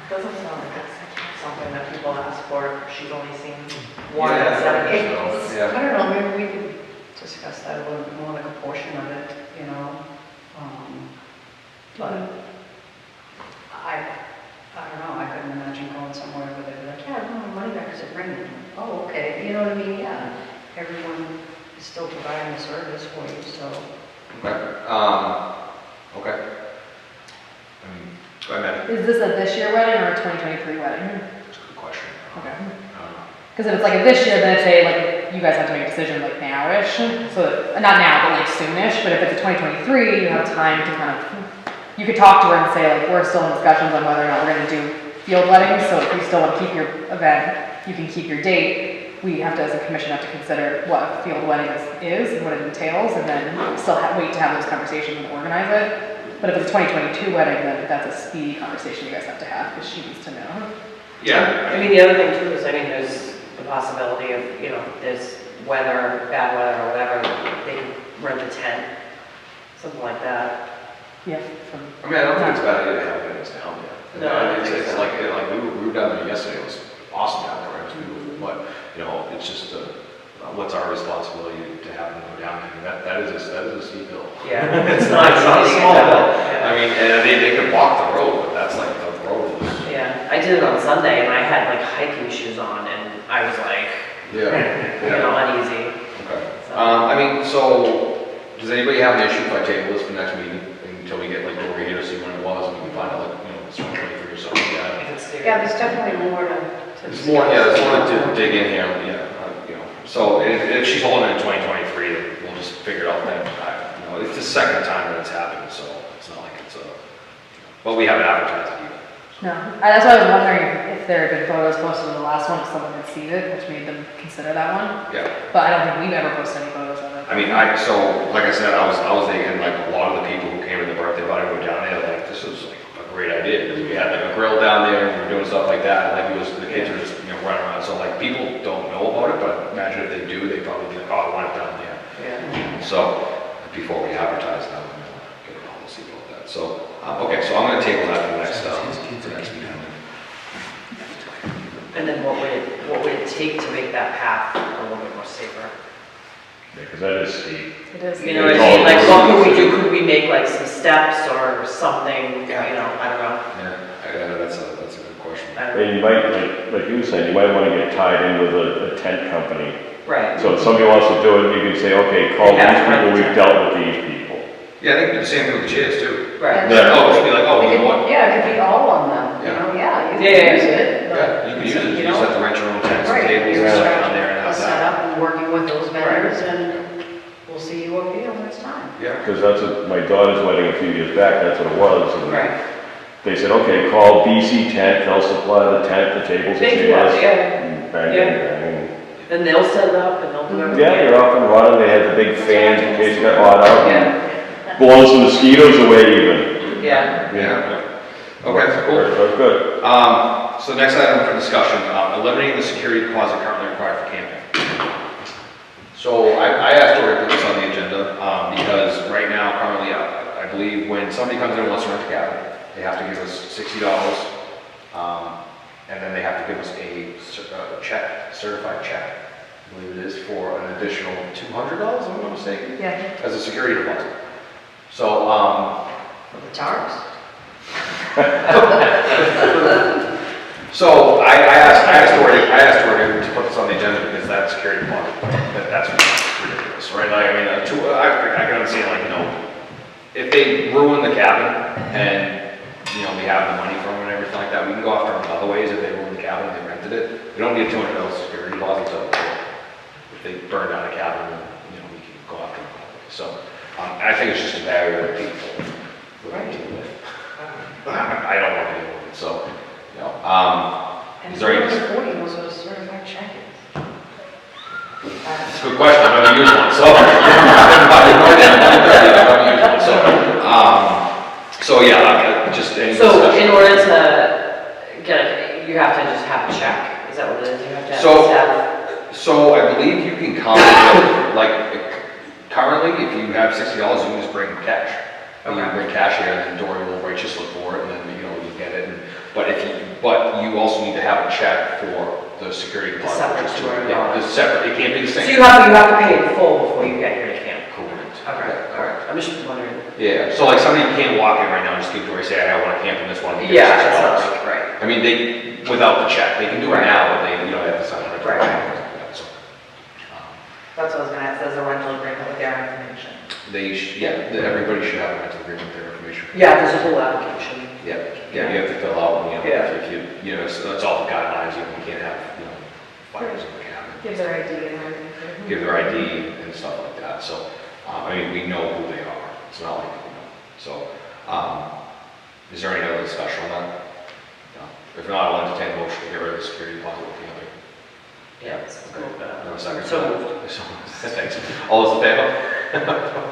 Doesn't sound like that's something that people ask for. She's only seen one Yeah, in 7 so, cases. yeah. I don't know, maybe we could discuss that a little bit more, like a portion of it, you know? But I don't know, I couldn't imagine going somewhere where they'd be like, yeah, I want my money back because it rained. Oh, okay, you know what I mean? Yeah, everyone is still providing a service for you, so. Okay. Go ahead, Matt. Is this a this year wedding or a 2023 wedding? That's a good question. Okay. Because if it's like a this year, then it's like, you guys have to make a decision like now-ish. So, not now, but like soonish. But if it's a 2023, you have time to kind of, you could talk to her and say like, we're still in discussions on whether or not we're gonna do field weddings. So if you still want to keep your event, you can keep your date. We have to, as a commission, have to consider what a field wedding is and what it entails, and then still wait to have those conversations and organize it. But if it's a 2022 wedding, then that's a speedy conversation you guys have to have, because she needs to know. Yeah. I mean, the other thing too is, I mean, there's the possibility of, you know, there's weather, bad weather or whatever, they can rent a tent, something like that. Yeah. I mean, I don't think it's a bad idea to have weddings down there. No, I don't It's think so. like we were down there yesterday, it was awesome down there, right? It was beautiful, but, you know, it's just, what's our responsibility to have them go down there? I mean, that is a steep hill. Yeah. It's not a small hill. Yeah. I mean, and they could walk the road, but that's like, the road is. Yeah, I did it on Sunday and I had like hiking shoes on and I was like, you know, uneasy. Okay. I mean, so, does anybody have an issue if I table this for next meeting until we get like over here to see when it was and we can find out like, you know, it's 2023 or something, yeah. If it's there. Yeah, there's definitely more to. There's more, yeah, there's more to dig in here, yeah, you know. So if she's holding it in 2023, then we'll just figure it out then. You know, it's the second time that it's happened, so it's not like it's but we haven't advertised it either. No, that's why I was wondering if there had been photos posted in the last one, if someone had seen it, which made them consider that one. Yeah. But I don't think we've ever posted any photos of it. I mean, so, like I said, I was thinking, like, a lot of the people who came to the birthday party were down there, like, this is like a great idea, because we had like a grill down there, and we were doing stuff like that, and like, the kids were just, you know, running around, so like, people don't know about it, but imagine if they do, they'd probably be like, oh, I want it down there. Yeah. So, before we advertise that, we're gonna get a policy about that, so, okay, so I'm gonna table that for the next meeting. And then what would it take to make that path a little bit more safer? Because that is steep. It is. You know what I mean? Like, what could we do? Could we make like some steps or something, you know, I don't know. Yeah, that's a good question. I don't know. And you might, like you were saying, you might want to get tied in with a tent company. Right. So if somebody wants to do it, you can say, okay, call Yeah, these people, right. we've dealt with these people. Yeah, they can do the same thing with the chairs too. Right. Yeah. Oh, just be like, oh, you know what? Yeah, it could be all on them, you Yeah. know, yeah, you Yeah, can use it, but. Yeah, you can use it, you just have to rent your own tents and Right, tables you're and stuff starting down there and a have that. setup and working with those vendors, and we'll see you up here when it's time. Yeah. Because that's what, my daughter's wedding a few years back, that's what it was. and Right. They said, okay, call BC Tent, they'll supply the tent, the tables, the They do chairs. that, yeah. And bang, Yeah. bang, bang. And they'll set it up and they'll do everything. Yeah, you're off and running, they had the big fans in case you got hot out. Yeah. Blows the mosquitoes away even. Yeah. Yeah. Okay, cool. That's good. So next item for discussion, eliminating the security deposit currently required for camping. So I asked Tori to put this on the agenda, because right now, currently, I believe when somebody comes in and wants to rent a cabin, they have to give us $60, and then they have to give us a check, certified check, I believe it is, for an additional $200, if I'm not mistaken, Yeah. as a security deposit. So, For the towers? So I asked Tori to put this on the agenda because that security deposit, that's ridiculous, right? Like, I mean, I can understand, like, if they ruin the cabin and, we have the money from it and everything like that, we can go after them in other ways. If they ruin the cabin and they rented it, we don't need a $200 security deposit. So if they burn down a cabin, then, we can go after them. So I think it's just a barrier that people would deal with. I don't want to deal with it, so, And is there any? 40 knows what a certified check is. It's a good question, I've never used one, so. So yeah, just any So discussion. in order to get it, you have to just have a check? Is that what it is? You have to have So- staff? So I believe you can come with, currently, if you have $60, you can just bring cash. You can bring cash here, and then Dory will write you a slip for it, and then, you get it. But you also need to have a check for the security deposit. Separate which is $200. Yeah, it's separate, it can't be the So same. you have to pay in full before you get here to camp? Correct. Okay, all right. I'm just wondering. Yeah, so like somebody can't walk in right now and just give Dory, say, I want to camp in this one. give me Yeah, that's not $60. like, right. I mean, without the check, they can do it Right. now, but they, have to sign it. Right. So, That's what I was gonna ask, there's a rental agreement with their information. everybody should have a rental agreement with their information. Yeah, there's a whole application. Yeah, you have to fill out, Yeah. if it's all the guidelines, you can't have, fires in the cabin. Give their ID and everything. Give their ID and stuff like that, so, we know who they are, it's not like, so, is there any other discussion on that? No. If not, I'll entertain a motion to get rid of the security deposit with the other. Yeah, that's good. No second? So moved. Thanks. All those in favor?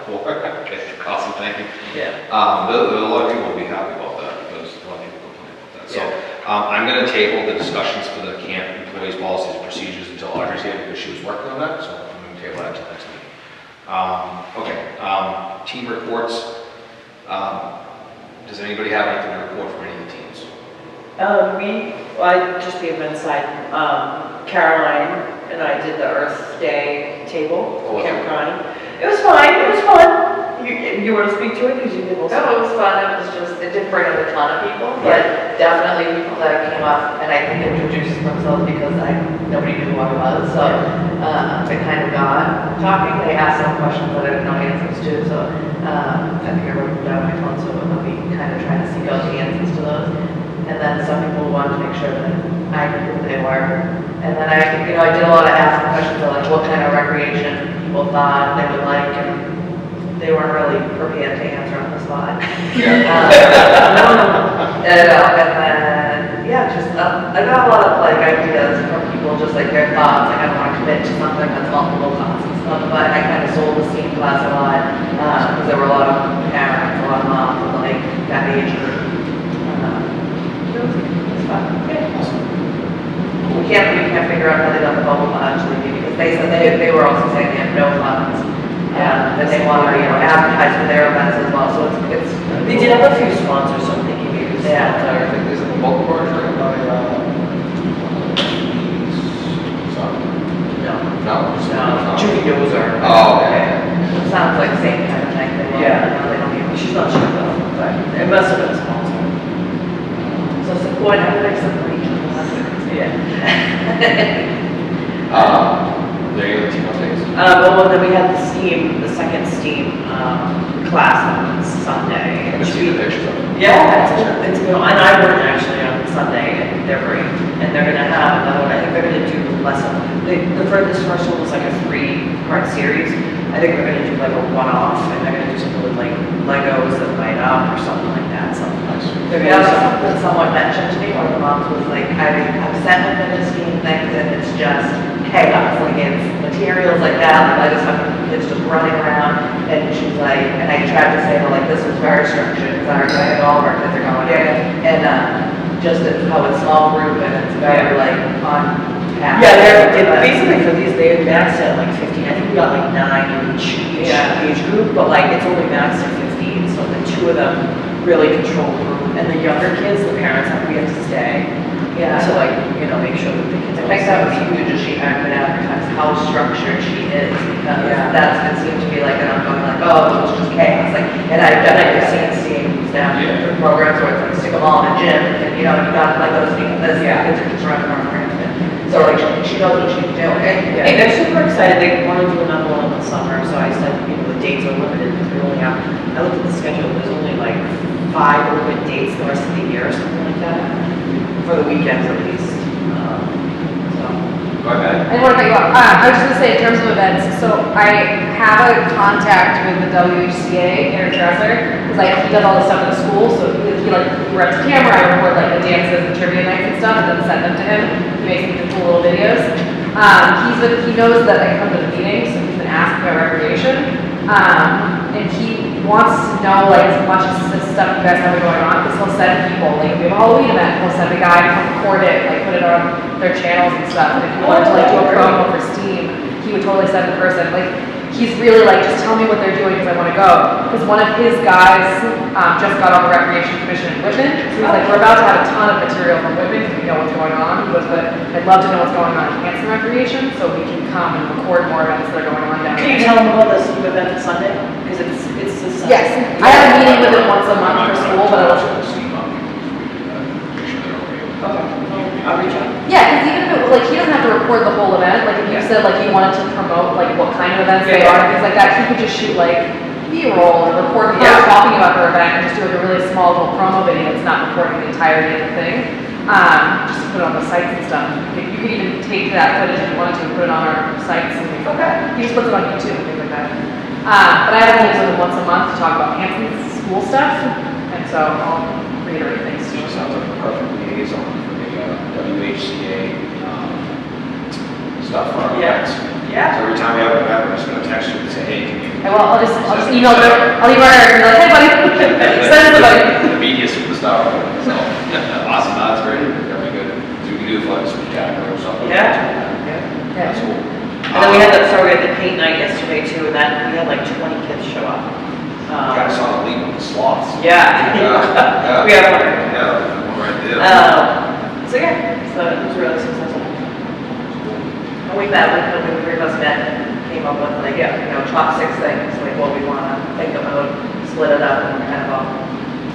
Four. Okay, awesome, thank you. Yeah. A lot of people will be happy about that, because a lot of people complain about that. So, I'm gonna table the discussions for the camp employees policies and procedures until Audrey's here, because she was working on that, so I'm gonna table that until next meeting. Team reports. Does anybody have anything to report from any of the teams? Just the event side, Caroline and I did the Earth Day table, Oh, was it? Camp Connie. It was fine, it was fun. You want to speak to it, because you did most No, of it it. was fun, it was just, it didn't bring up a ton of people, but definitely people that came up and I think introduced themselves because nobody knew who I was, so, they kind of got talking, they asked some questions that I didn't know answers to, so, I think I wrote them down on my phone, so I'll be kind of trying to seek out the answers to those. And then some people wanted to make sure that I knew who they were. And then I did a lot of asking questions of like what kind of recreation people thought they would like, and they weren't really prepared to answer on the spot. And then, I got a lot of like ideas from people, just like their thoughts, like I don't want to commit to something that's multiple costs and stuff, but I kind of sold the STEAM class a lot, because there were a lot of parents, a lot of moms, of, like that age group. It was fun. Yeah. We can't figure out how they got the bubble pot actually, because they said they were also saying they have no funds. That they want to, advertise for their events as well, so it's. They did have a few sponsors, so I'm thinking maybe. Yeah. I think this is the bulk barge, right? No. Judy Dozer. Oh, okay. It sounds like the same kind of thing. They don't even. She's not sure though, but it must have been a sponsor. So support, I would like some regional. Yeah. Is there any other team updates? Well, then we had the second STEAM class on Sunday. I can see the pictures of it. Yeah, it's good. And I worked actually on Sunday, and they're great. And they're gonna have another one. I think they're gonna do less of. This first one was like a 3-part series. I think they're gonna do like a one-off, and they're gonna do something with like Legos that light up or something like that, something like. They're Yeah, gonna do that's something. something someone mentioned to me, one of the moms was like, I've sent them the scheme things and it's just chaos, like it's materials like that, like I just have kids just running around, and she's like, and I tried to say, well, like, this is very structured, because I think all of our kids are going in, and, just it's how it's small group, and it's very like on path. Yeah, basically for these, they maxed at like 15, I think we got like 9 in each age group, but like, it's only maxed at 15, so the 2 of them really control the group, and the younger kids, the parents we have to stay. Yeah. To like, make sure that the kids. I think that was huge, as she could advertise how structured she is, because that's been seemed to be like an ongoing, like, oh, it's just chaos, like, and I've definitely seen staff through programs where it's like, stick them all in a gym, and you got like those things, this, kids are just running around. So like, she knows what she's doing. Hey, they're super excited, they want to do another one in the summer, so I said, the dates are limited, because we only have, I looked at the schedule, there's only like 5 open dates the rest of the year, or something like that, for the weekends at least. Go ahead. I didn't want to cut you off. I was just gonna say, in terms of events, so I have a contact with the WHCA, Aaron Tresser, because like, he does all this stuff at the school, so he reps the camera, I record like the dances, the trivia nights and stuff, and then send them to him. He makes me cool little videos. He knows that I come to the meetings, so he's been asking about recreation. And he wants to know like as much as this stuff you guys have going on, because he'll send people, like if we have a Halloween event, he'll send a guy to come record it, like put it on their channels and stuff. And if you wanted to like do a promo for Steam, he would totally send the person. Like he's really like, just tell me what they're doing because I want to go. Because one of his guys just got on the Recreation Commission in Whitman. So he's like, we're about to have a ton of material from Whitman because we know what's going on. He goes, but I'd love to know what's going on in Hanson Recreation so we can come and record more events that are going on down Can there. you tell them about this event Sunday? Because it's this Sunday. Yes, I have a meeting with him once a month for school, but I'll. I'll reach out. Yeah, because even if it was like, he doesn't have to record the whole event, like if you said like you wanted to promote like what kind of events they are and things like that, he could just shoot like B-roll or record her talking about her event and just do like a really small little promo video. It's not recording the entirety of the thing. Just to put it on the sites and stuff. You could even take that footage if you wanted to and put it on our sites and things like that. He just puts it on YouTube and things like that. But I have meetings with him once a month to talk about Hanson's school stuff, and so I'll reiterate things to She him. sounds like a perfect liaison for the WHCA stuff for our events. Yeah. So every time we have an event, we're just gonna text you and say, hey, can you? I'll just email her, I'll email her and be like, hey buddy, send it to buddy. The media superstar, so, awesome, that's great, that'd be good. So we can do like some jack or something. That's cool. And then we had the paint night yesterday too, and that, we had like 20 kids show up. Yeah, I saw the lead with the sloths. Yeah. Yeah. We have one. Yeah, one right there. So it was really successful. And we met, when the 3 of us met, and came up with like, top 6 things, like what we want to think about, split it up, and we're kind of all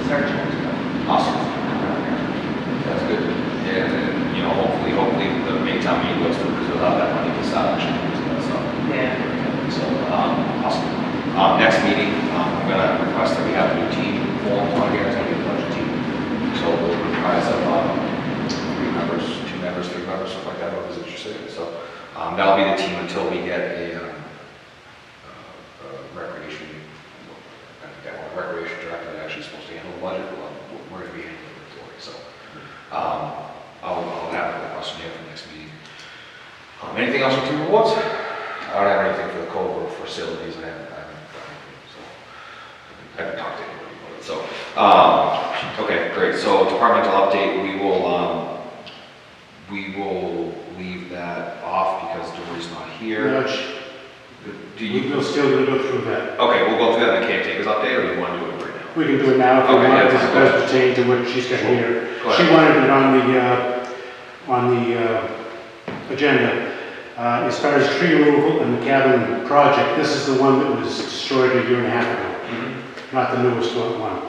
searching. Awesome. That's good. Yeah, and, hopefully the main town meeting goes through, because without that money, it's not actually using that stuff. Yeah. So, awesome. Next meeting, I'm gonna request that we have a new team formed on here, it's gonna be a budget team. So we'll comprise of 3 members, 2 members, 3 members, something like that, whoever's interested. So, that'll be the team until we get a recreation, I think that one, recreation director that actually is supposed to handle the budget, well, we're gonna be handling the inventory, so. I'll have a question here for the next meeting. Anything else with team rewards? I don't have anything for the code or facilities, I haven't done anything, so. I haven't talked to anybody about it, so. Okay, great, so departmental update, we will leave that off because Dory's not here. We'll still gonna go through that. Okay, we'll go through that in the caretakers update, or do you want to do it right now? We can do it now if we Okay, want, yeah, as fine, it go ahead. does pertain to what she's got here. Go She ahead. wanted it on the agenda. As far as tree removal and the cabin project, this is the one that was destroyed a 1.5 years ago, not the newest one.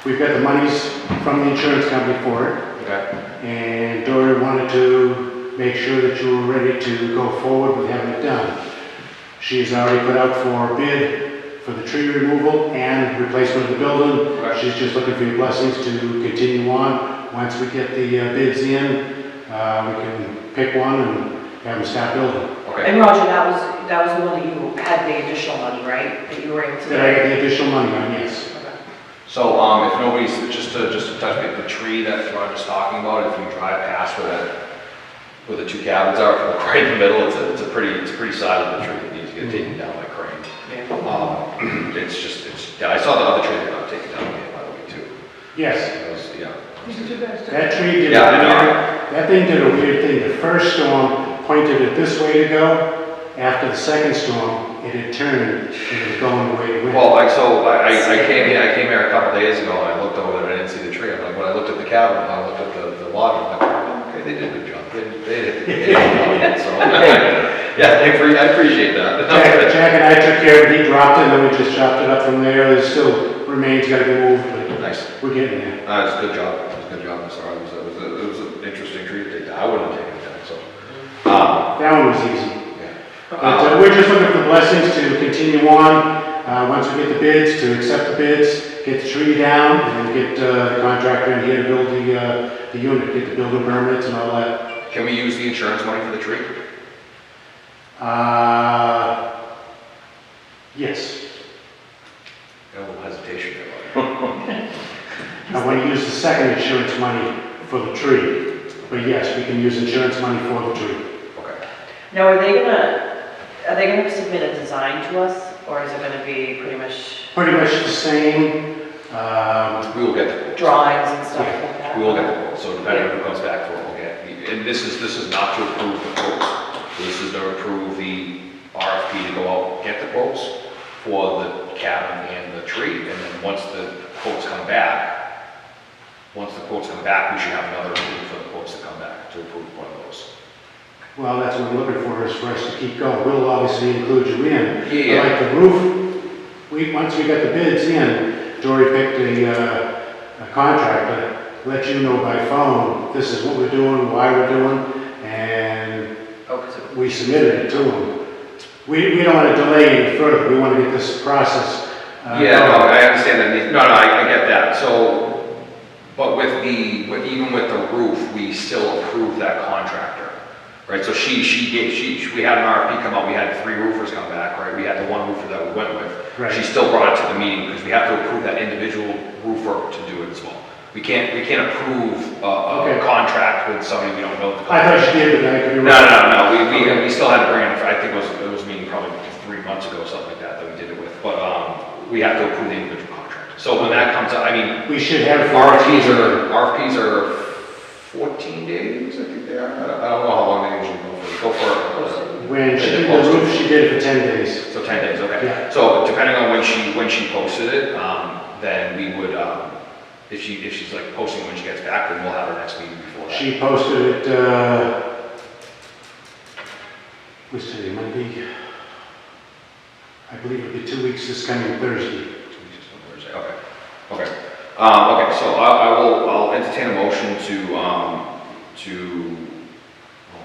We've got the monies from the insurance company for it, Okay. and Dory wanted to make sure that you were ready to go forward with having it done. She's already put out for bid for the tree removal and replacement of the building. Okay. She's just looking for your blessings to continue on. Once we get the bids in, we can pick one and have them start building. Okay. And Roger, that was the one that you had the additional money, right? That you were able to. Did I get the additional money on? Yes. Okay. So, if nobody's, just to touch base, the tree that Roger's talking about, if you drive past where the two cabins are, if you look right in the middle, it's a pretty sizable tree that needs to get taken down by crane. Yeah. Yeah, I saw the other tree that got taken down, by the way, too. Yes. It was, yeah. That tree did, Yeah, I know. that thing did a weird thing. The first storm pointed it this way to go. After the second storm, it had turned and it was going the way it went. Well, I came here a couple days ago and I looked over there and I didn't see the tree. I'm like, when I looked at the cabin, I looked at the lodge, I'm like, oh, okay, they did a good job. They did it. So, yeah, I appreciate that. Jack and I took care of it. He dropped it and then we just chopped it up from there. There's still remains got to be moved, but Nice. we're getting there. It was a good job. It was a good job. I'm sorry. It was an interesting tree to take down. I wouldn't have taken it down, so. That one was easy. Yeah. But we're just looking for the blessings to continue on. Once we get the bids, to accept the bids, get the tree down, and then get the contractor in here to build the unit, get the building permits and all that. Can we use the insurance money for the tree? Yes. No hesitation there. Oh. I want to use the second insurance money for the tree. But yes, we can use insurance money for the tree. Okay. Now, are they gonna submit a design to us, or is it gonna be pretty much Pretty much the same. We will get the quotes. drawings and stuff like that? We will get the quotes, so depending on who comes back for it, we'll get, and this is not to approve the quotes. This is to approve the RFP to go out, get the quotes for the cabin and the tree, and then once the quotes come back, we should have another approval for the quotes to come back to approve one of those. Well, that's what we're looking for, is for us to keep going. We'll obviously include you in. Yeah. Like the roof, once we got the bids in, Dory picked a contractor, let you know by phone, this is what we're doing, why we're doing, and we submitted it to them. We don't want to delay any further. We want to get this process. Yeah, no, I understand that. No, I get that. So, but even with the roof, we still approved that contractor, right? So we had an RFP come out, we had 3 roofers come back, right? We had the one roofer that we went with. Right. She still brought it to the meeting because we have to approve that individual roofer to do it as well. We can't approve a contract with somebody we don't know. The I thought you did, but I could be wrong. No. We still had to bring in, I think it was a meeting probably 3 months ago or something like that we did it with. But we have to approve the individual contract. So when that comes out, I mean, We should have. RFPs are 14 days, I think they are. I don't know how long they usually go for. When she did the roof, she did it for 10 days. So 10 days, okay. Yeah. So depending on when she posted it, then we would, if she's like posting when she gets back, then we'll have our next meeting before that. She posted it, what's today, Monday? I believe it'll be 2 weeks this coming Thursday. 2 weeks from Thursday, okay. Okay, so I'll entertain a motion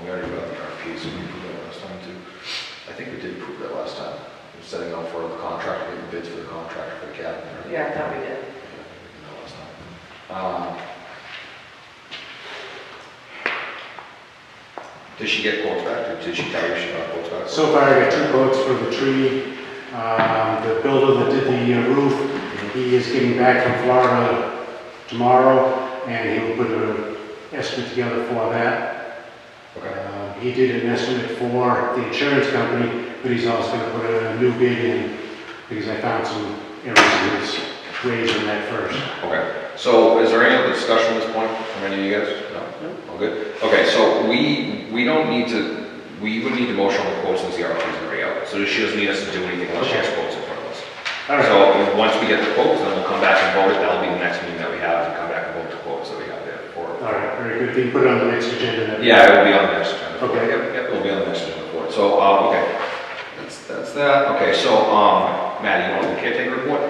we already got the RFP, so we approved that last time too. I think we did approve that last time. We're setting out for the contract, getting bids for the contract for the cabin. Right? Yeah, I thought we did. Did she get quotes back, or did she tell you she got quotes back? So far, I got 2 quotes for the tree. The builder that did the roof, he is getting back from Florida tomorrow, and he will put an estimate together for that. Okay. He did an estimate for the insurance company, but he's also going to put a new bid in, because I found some errors in his ways on that first. Okay, so is there any other discussion at this point from any of you guys? No? All good? Okay, so we don't need to, we would need to motion on the quotes since the RFP is already out. So she doesn't need us to do anything unless she has quotes in front of us. All right. So once we get the quotes, then we'll come back and vote it. That'll be the next meeting that we have, and come back and vote the quotes that we have there for. All right, very good. Can you put it on the next agenda then? Yeah, it will be on the next agenda. Okay. Yep, it will be on the next agenda for it. So, okay, that's that. Okay, so, Maddie, you want to do the caretaker report?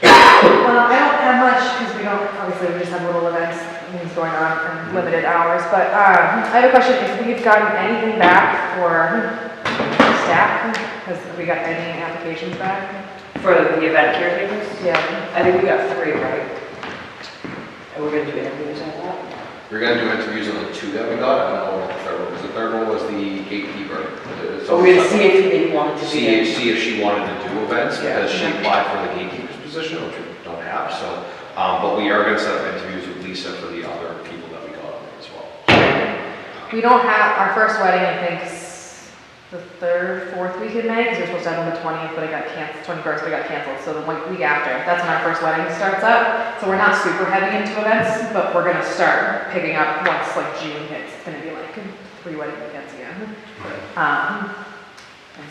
I don't have much, because obviously we just have little events, things going on, and limited hours, but I have a question, if we've gotten anything back for staff, has we got any applications back? For the event caretakers? Yeah. I think we got 3, right? And we're gonna do interviews on that? We're gonna do interviews on the two that we got, I don't know what the third one was. The third one was the gatekeeper. So we're gonna see if they wanted to See be. if she wanted to do events, Yeah. because she applied for the gatekeeper's position, which we don't have, so, but we are gonna set up interviews with Lisa for the other people that we got on there as well. We don't have, our first wedding, I think, is the third, fourth week in May, because we were supposed to have on the 20th, but it got canceled, 21st, but it got canceled, so the week after, that's when our first wedding starts up. So we're not super heavy into events, but we're gonna start picking up once like June hits, it's gonna be like 3 wedding weekends again. And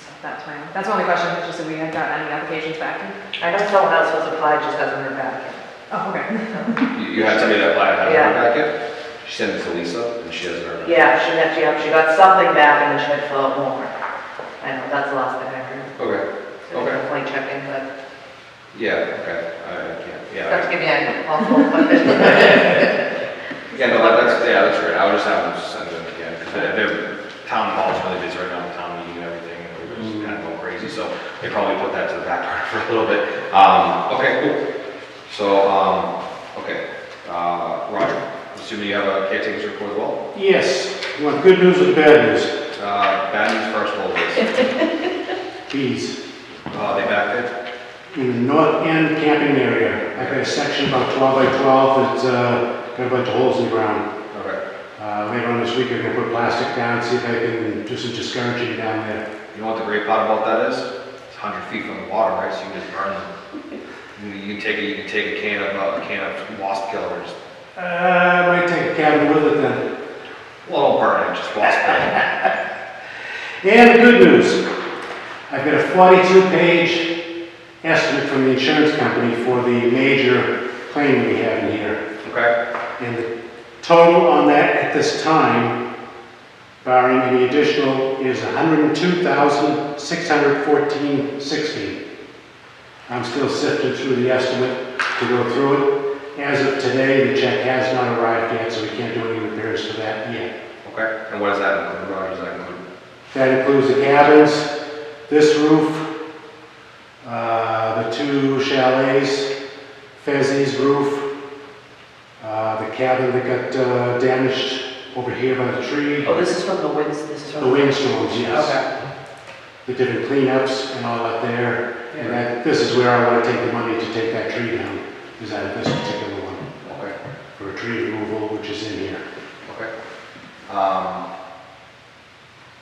so that's my only question, is just if we had gotten any applications back. I know someone else has applied, just hasn't heard back yet. Oh, okay. You had somebody that applied, hadn't Yeah. heard back yet? She sent it to Lisa, and she hasn't heard back. Yeah, she got something back and then she had to fill out more. I know, that's the last thing I heard. Okay, So Okay. definitely checking, but yeah, okay, I can't, yeah. have to give you a possible, but Yeah, no, that's great, I would just have them send them again, because their town hall's really busy right now, the town meeting and everything, and everybody's kind of going crazy, so they probably put that to the back burner for a little bit. Okay, cool. So, okay, Roger, assuming you have a caretaker's report as well? Yes, you want good news or bad news? Bad news first, what was this? Bees. They back there? In the north end camping area, I've got a section about 12 by 12 that's got a bunch of holes in the ground. Okay. Later on this week, I'm gonna put plastic down, see if I can do some discouraging down there. You know what the great part about that is? It's 100 feet from the water, right, so you can just burn them. You can take a can of wasp killer, just, I might take a cabin with it then. well, don't burn it, just wasp killer. And the good news, I've got a 42-page estimate from the insurance company for the major claim we have in here. Okay. And the total on that at this time, barring any additional, is $102,614.60. I'm still sifting through the estimate to go through it. As of today, the check has not arrived yet, so we can't do any repairs for that yet. Okay, and what does that include, Roger, does that include? That includes the cabins, this roof, the 2 chalets, Fezzi's roof, the cabin that got damaged over here by the tree, Oh, this is from the winds, this is from. the windstorms, yes. Okay. The different cleanups and all that there. And that, this is where I want to take the money to take that tree down, is out of this particular one, Okay, for a tree removal, which is in here. okay.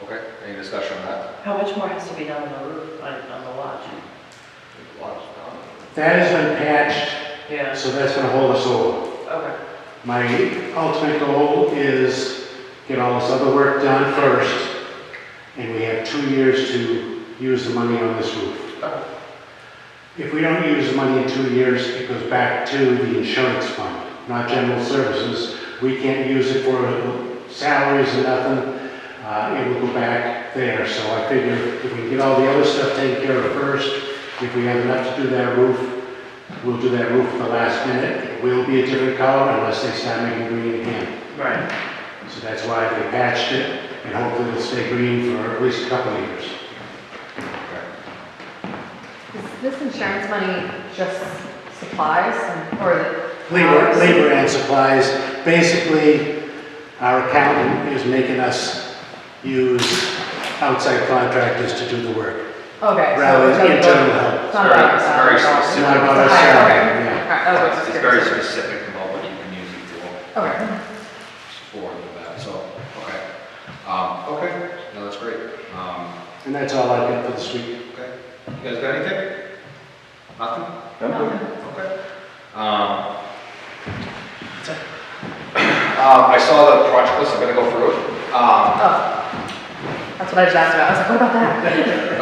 Okay, any discussion on that? How much more has to be done on the roof, on the lodge? That has been patched, Yeah. so that's going to hold us over. Okay. My ultimate goal is get all this other work done first, and we have 2 years to use the money on this roof. Okay. If we don't use the money in 2 years, it goes back to the insurance fund, not general services. We can't use it for salaries and nothing. It will go back there, so I figure if we get all the other stuff taken care of first, if we have enough to do that roof, we'll do that roof at the last minute. It will be a different color unless they start making green again. Right. So that's why they patched it, and hopefully it'll stay green for at least a couple of years. Is this insurance money just supplies or is it? Labor and supplies. Basically, our accountant is making us use outside contractors to do the work, Okay. rather so than it's internal help. It's not about our It's salary. very at all. It's specific. not about our It's higher, salary, okay. yeah. Alright, that was what I was It's very curious. specific about what you can use it for, Okay. for that, so, okay. Okay, no, that's great. And that's all I've got for this week. Okay, you guys got anything? Nothing? I'm good. Okay. I saw the project list, I'm gonna go through it. Oh. That's what I just asked about. I was like, what about that?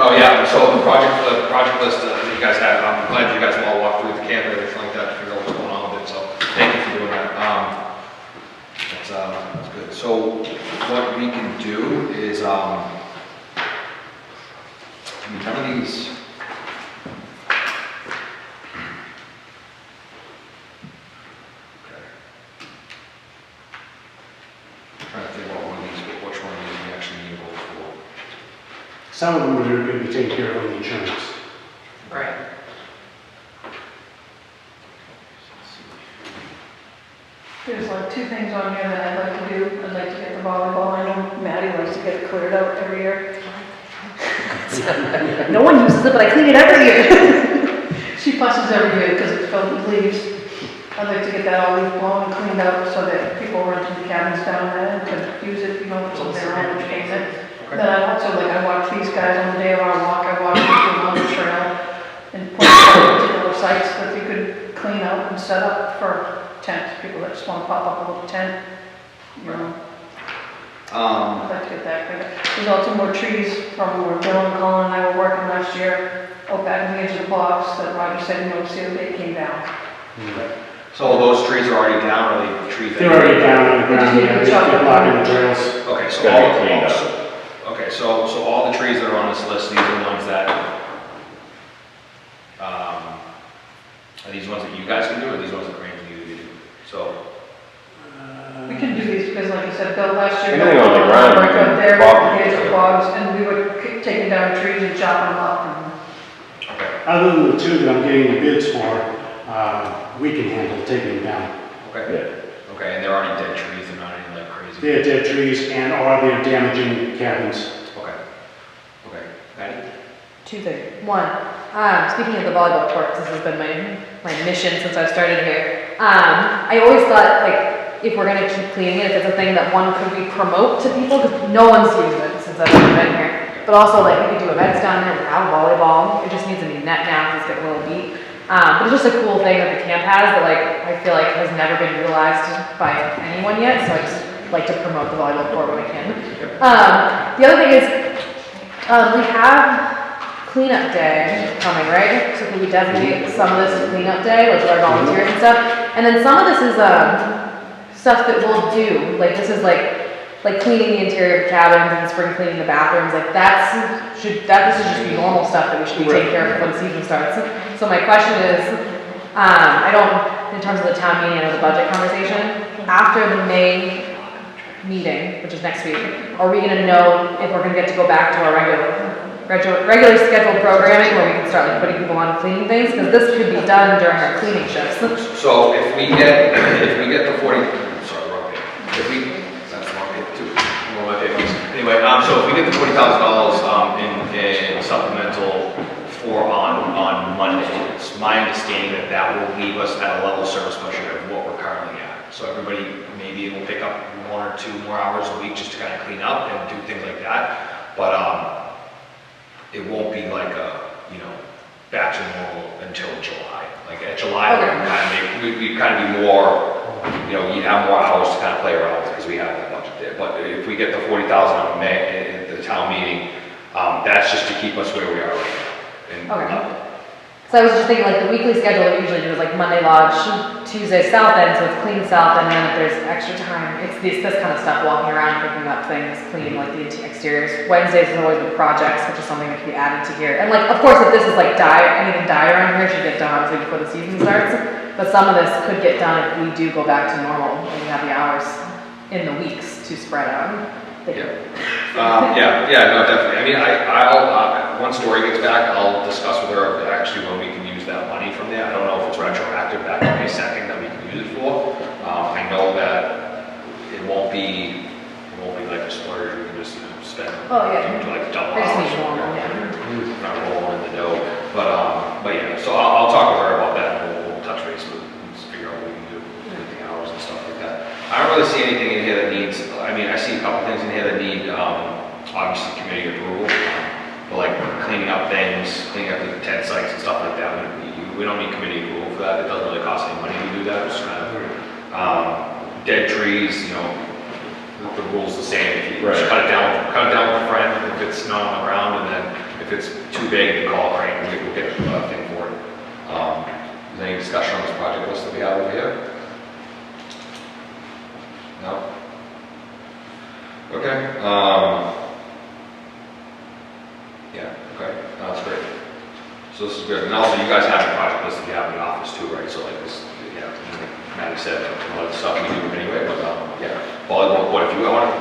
Oh, yeah, so the project list that you guys had, I'm glad you guys all walked through the camp and everything like that to figure out what's going on with it, so thank you for doing that. That's good. So what we can do is, none of these. Okay. Trying to think about which one of these we actually need to vote for. Some of them are going to be taken care of on the insurance. Right. There's like 2 2 things on here that I'd like to do. I'd like to get the volleyball. I know Maddie likes to get it cleared out every year. No one uses it, but I clean it every year. She fusses every year because it's filled with leaves. I'd like to get that all leaf blown and cleaned out so that people renting the cabins down there can use it, you know, for their own entertainment. Then I also, like, I watch these guys on the day of our walk, I watch them on the trail and point out particular sites that you could clean out and set up for tents, people that just want to pop up a little tent, you know. I'd like to get that cleaned up. There's also more trees from where Bill and Colin and I were working last year, out back in the edge of the box that Roger said, you know, see if they came down. So those trees are already down, or the trees? They're already down on the ground, yeah, they're blocking the trails. Okay, so Gotta all, get cleaned up. okay, so all the trees that are on this list, these are the ones that, are these ones that you guys can do, or these ones that Graham can do? So, We can do these because like I said, Bill last year. Anything on the ground, you Right can up there, pop the it. edge of the bogs, and we were taking down trees and chopping them up and. okay, Other than the 2 that I'm getting the bids for, we can handle taking them down. okay, Yeah. okay, and they're already dead trees, they're not anything like crazy? They're dead trees and or they're damaging cabins. Okay, okay, Patty? 2 things. One, speaking of the volleyball courts, this has been my mission since I started here. I always thought, like, if we're gonna keep cleaning it, if it's a thing that one could we promote to people, because no one's used it since I've been here. But also, like, we could do events down there, we have volleyball, it just needs a new net now, because it's getting a little beat. But it's just a cool thing that the camp has that, like, I feel like has never been utilized by anyone yet, so I just like to promote the volleyball court when I can. The other thing is, we have cleanup day coming, right? So can we designate some of this as cleanup day, like our volunteers and stuff? And then some of this is, stuff that we'll do, like this is like cleaning the interior of cabins and spring cleaning the bathrooms, like this should just be normal stuff that we should be taking care of before the season starts. So my question is, I don't, in terms of the town meeting and the budget conversation, after the May meeting, which is next week, are we gonna know if we're gonna get to go back to our regular scheduled programming where we can start like putting people on cleaning things? Because this could be done during our cleaning shifts. So if we get the 40, sorry, wrong page. If we, that's the wrong page too. One of my pages. Anyway, so if we get the $40,000 in supplemental for on Monday, it's my understanding that that will leave us at a level service budget of what we're currently at. So everybody maybe will pick up 1 or 2 more hours a week just to kind of clean up and do things like that. But it won't be like a, back to normal until July. Like at July, we'd kind of be more, you'd have more hours to kind of play around with because we have that budget there. But if we get the 40,000 on May at the town meeting, that's just to keep us where we are right now. Okay. So I was just thinking like the weekly schedule that we usually do is like Monday lodge, Tuesday south end, so it's clean south end, and then if there's extra time, it's this kind of stuff, walking around, picking up things, cleaning like the exteriors. Wednesdays is always with projects, which is something that can be added to here. And like, of course, if this is like anything dire around here should get done obviously before the season starts, but some of this could get done if we do go back to normal and we have the hours in the weeks to spread out. Yeah, no, definitely. I mean, I'll once Dory gets back, I'll discuss with her actually when we can use that money from there. I don't know if it's retroactive back to May 2nd that we can use it for. I know that it won't be like a splurge. We can just spend. Oh, yeah. Like double I just hours. need normal, yeah. We're not rolling in the dough. But yeah. So I'll talk with her about that, and we'll touch base with and figure out what we can do with the hours and stuff like that. I don't really see anything in here that needs. I mean, I see a couple things in here that need obviously committee approval. But like cleaning up things, cleaning up the tent sites and stuff like that, we don't need committee approval for that. It doesn't really cost any money to do that. It's kind of dead trees, the rule's the same. If you just cut it down with a friend if it's not on the ground, and then if it's too big, you call a crane and we'll get a thing for it. Is there any discussion on this project list that we have over here? No? Okay. Yeah, okay, that's great. So this is good. And also you guys have a project list that you have in the office too, right? So like this, like Maddie said, a lot of stuff we do anyway, but yeah. Volleyball court, if you want to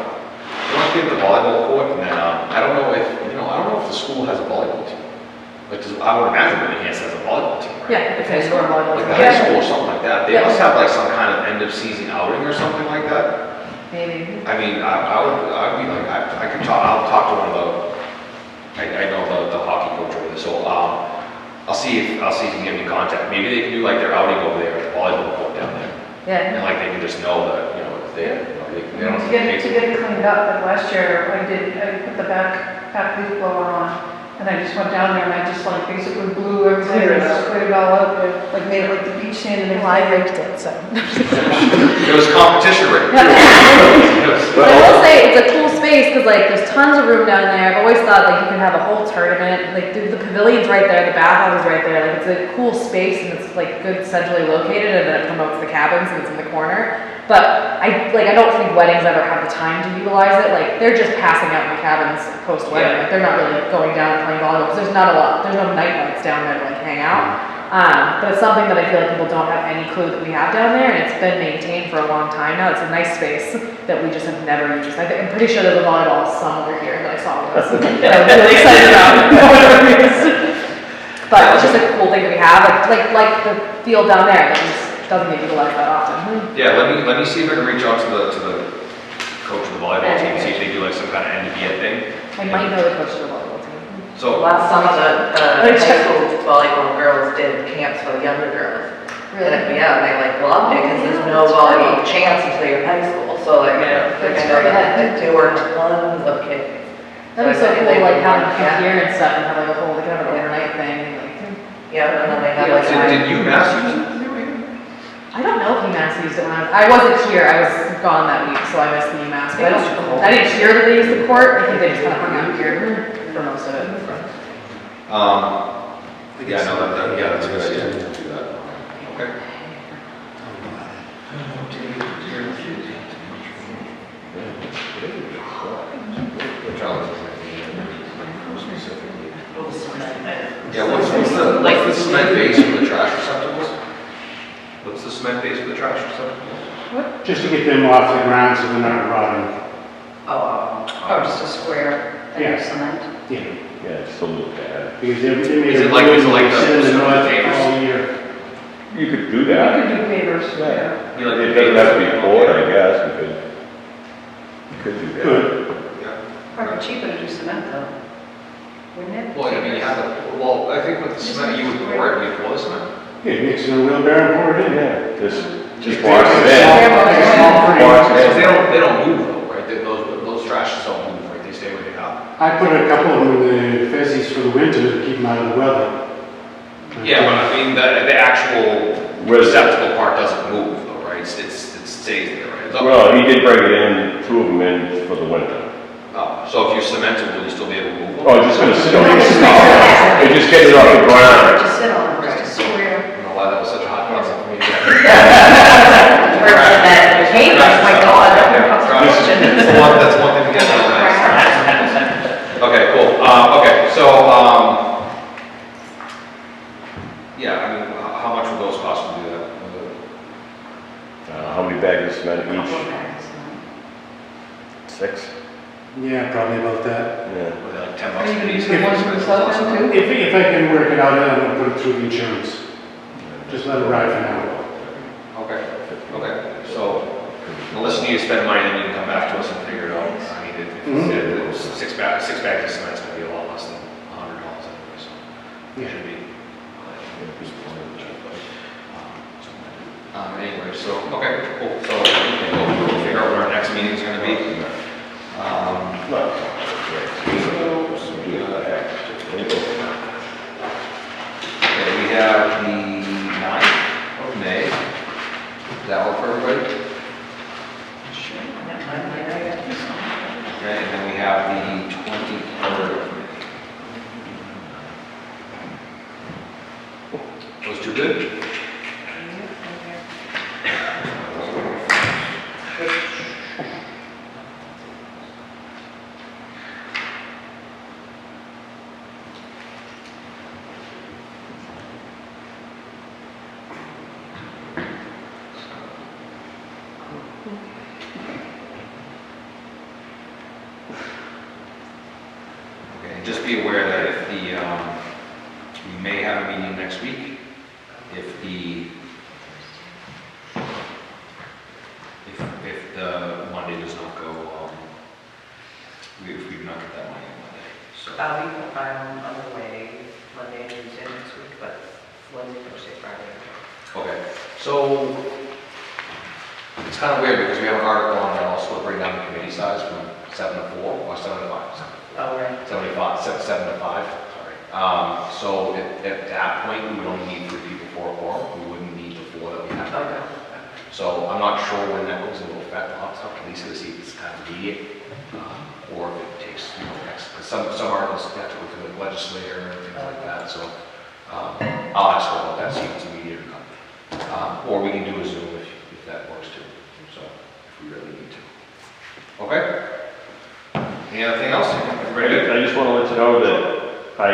get the volleyball court, and then I don't know if the school has a volleyball team. Like, I would imagine that Hanson has a volleyball team, right? Yeah, it's high school volleyball. Like the team. high school or something like that. They Yeah. must have like some kind of end of season outing or something like that. Maybe. I mean, I'd be like, I could talk, I'll talk to one of I know the hockey coach over there, so, I'll see if he can get me in contact. Maybe they can do like their outing over there at the volleyball court down there. Yeah. And like they can just know that, you know, if they don't. To get it cleaned up, like last year, I put the back leaf blower on, and I just went down there and I just like basically blew everything, Cleared it and out. sprayed it all up, like made it like the beach sand and Well, I everything. raked it, so. It was competition, right? But I will say, it's a cool space, because like, there's tons of room down there. I've always thought like you could have a whole tournament, like the pavilion's right there, the bathhouse is right there, like it's a cool space and it's like good centrally located, and then it promotes the cabins and it's in the corner. But I don't think weddings ever have the time to utilize it, like they're just passing out in the cabins post-wedding, like they're not really going down and playing volleyball, because there's no night lights down there to like hang out. But it's something that I feel like people don't have any clue that we have down there, and it's been maintained for a long time now. It's a nice space that we just have never used. I'm pretty sure there's a volleyball somewhere here that I saw once, that I was really excited about. But it's just a cool thing that we have, like the field down there that just doesn't get utilized that often. Yeah, let me see if I can reach out to the coach of the volleyball team, see if they do like some kind of end of year thing. I might know the coach of the volleyball team. So, Last summer, the high school volleyball girls did camps for the younger girls. And, yeah, and they like loved it, because there's no volleyball chance until you're high school, so like, Yeah. like I know that there were tons of kids. That'd be so cool, like having them come here and stuff, and have like a whole, like have an overnight thing, like. Yeah, and then they had like. did UMass use it? I don't know if UMass used it when I wasn't here, I was gone that week, so I missed the UMass, but I didn't hear that they used the court, I think they just kind of hung out here for most of it. Yeah, no, that's a good idea to do that. Okay. Yeah, what's the cement base for the trash receptacles? What's the cement base for the trash receptacles? Just to get them off the ground so they're not rotting. Oh, just a square thing of cement? Yeah, Yeah, it's a little bad. because they made Is a it like rule the sit in the stone north papers? all year. You could do You that. could do pavers, yeah. You like It doesn't have to be poured, I guess, you could do that. Good. Yeah. Probably cheaper to do cement though, wouldn't it? Well, I mean, you have to, well, I think with the cement, you would pour it, you pour the cement. Yeah, mix it in a wheelbarrow and pour it in. Yeah, just Just wash it in. Yeah. Wash it So in. they don't move though, right? Those trashes don't move, right? They stay where they are. I put a couple of them in the fezzies for the winter to keep them out of the weather. Yeah, but I mean, the actual receptacle part doesn't move though, right? It stays there, right? It's up- Well, he did bring it in, 2 of them in for the winter. Oh, so if you cement it, will you still be able to move them? Oh, just gonna still, they just get it off the ground. Just sit on it, just a square. I don't know why that was such a hot concept for me. That came, my God, that That's one thing to get out of that. Okay, cool. Okay, so, yeah, I mean, how much would those cost to do that? How many bags of cement each? 6? Yeah, probably about that. Yeah. Were they like $10 Are you a gonna piece? do the ones with the south end too? If I can work it out, then I'm gonna put it through the insurance. Just let it ride for now. Okay, so unless you need to spend money, then you can come back to us and figure it out. I mean, if it's six bags of cement's gonna be a lot less than $100 anyway, so it should be. Anyway, so, okay, cool, so we'll figure out when our next meeting's gonna be. Okay, we have the 9th of May. Does that work for everybody? Okay, and then we have the 23rd of May. Those two good? Okay, and just be aware that if may have a meeting next week. If the Monday does not go, if we do not get that money on Monday, so. I'm away Monday and Tuesday next week, but Wednesday, Thursday, Friday. Okay, so it's kind of weird because we have an article on that also to bring down the committee size from 7 to 4, or 7 to 5. Oh, right. 7 to 5, sorry. So at that point, we would only need 3 people for a quorum. We wouldn't need the 4 that we have. Okay. So I'm not sure when that goes into effect. I'll have to at least see if it's kind of immediate, or if it takes, next, because some articles have to go through the legislature and things like that. So I'll ask her about that, see if it's immediate or not. Or we can do a Zoom if that works too. So if we really need to. Okay? Anything else? Everybody good? I just want to let you know that I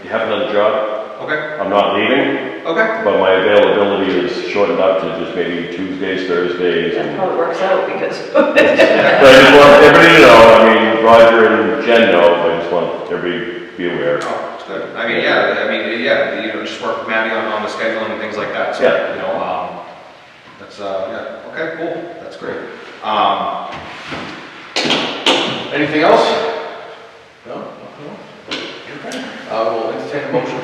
have another job. Okay. I'm not leaving, Okay. but my availability is shortened up to just maybe Tuesdays, Thursdays, That and probably works out because. but I just want everybody to know, I mean, Roger and Jen know, I just want everybody to be aware. Oh, it's good. I mean, yeah, just work with Maddie on the scheduling and things like that. So, Yeah. that's, yeah, okay, cool. That's great. Anything else? No? Okay. We'll entertain a motion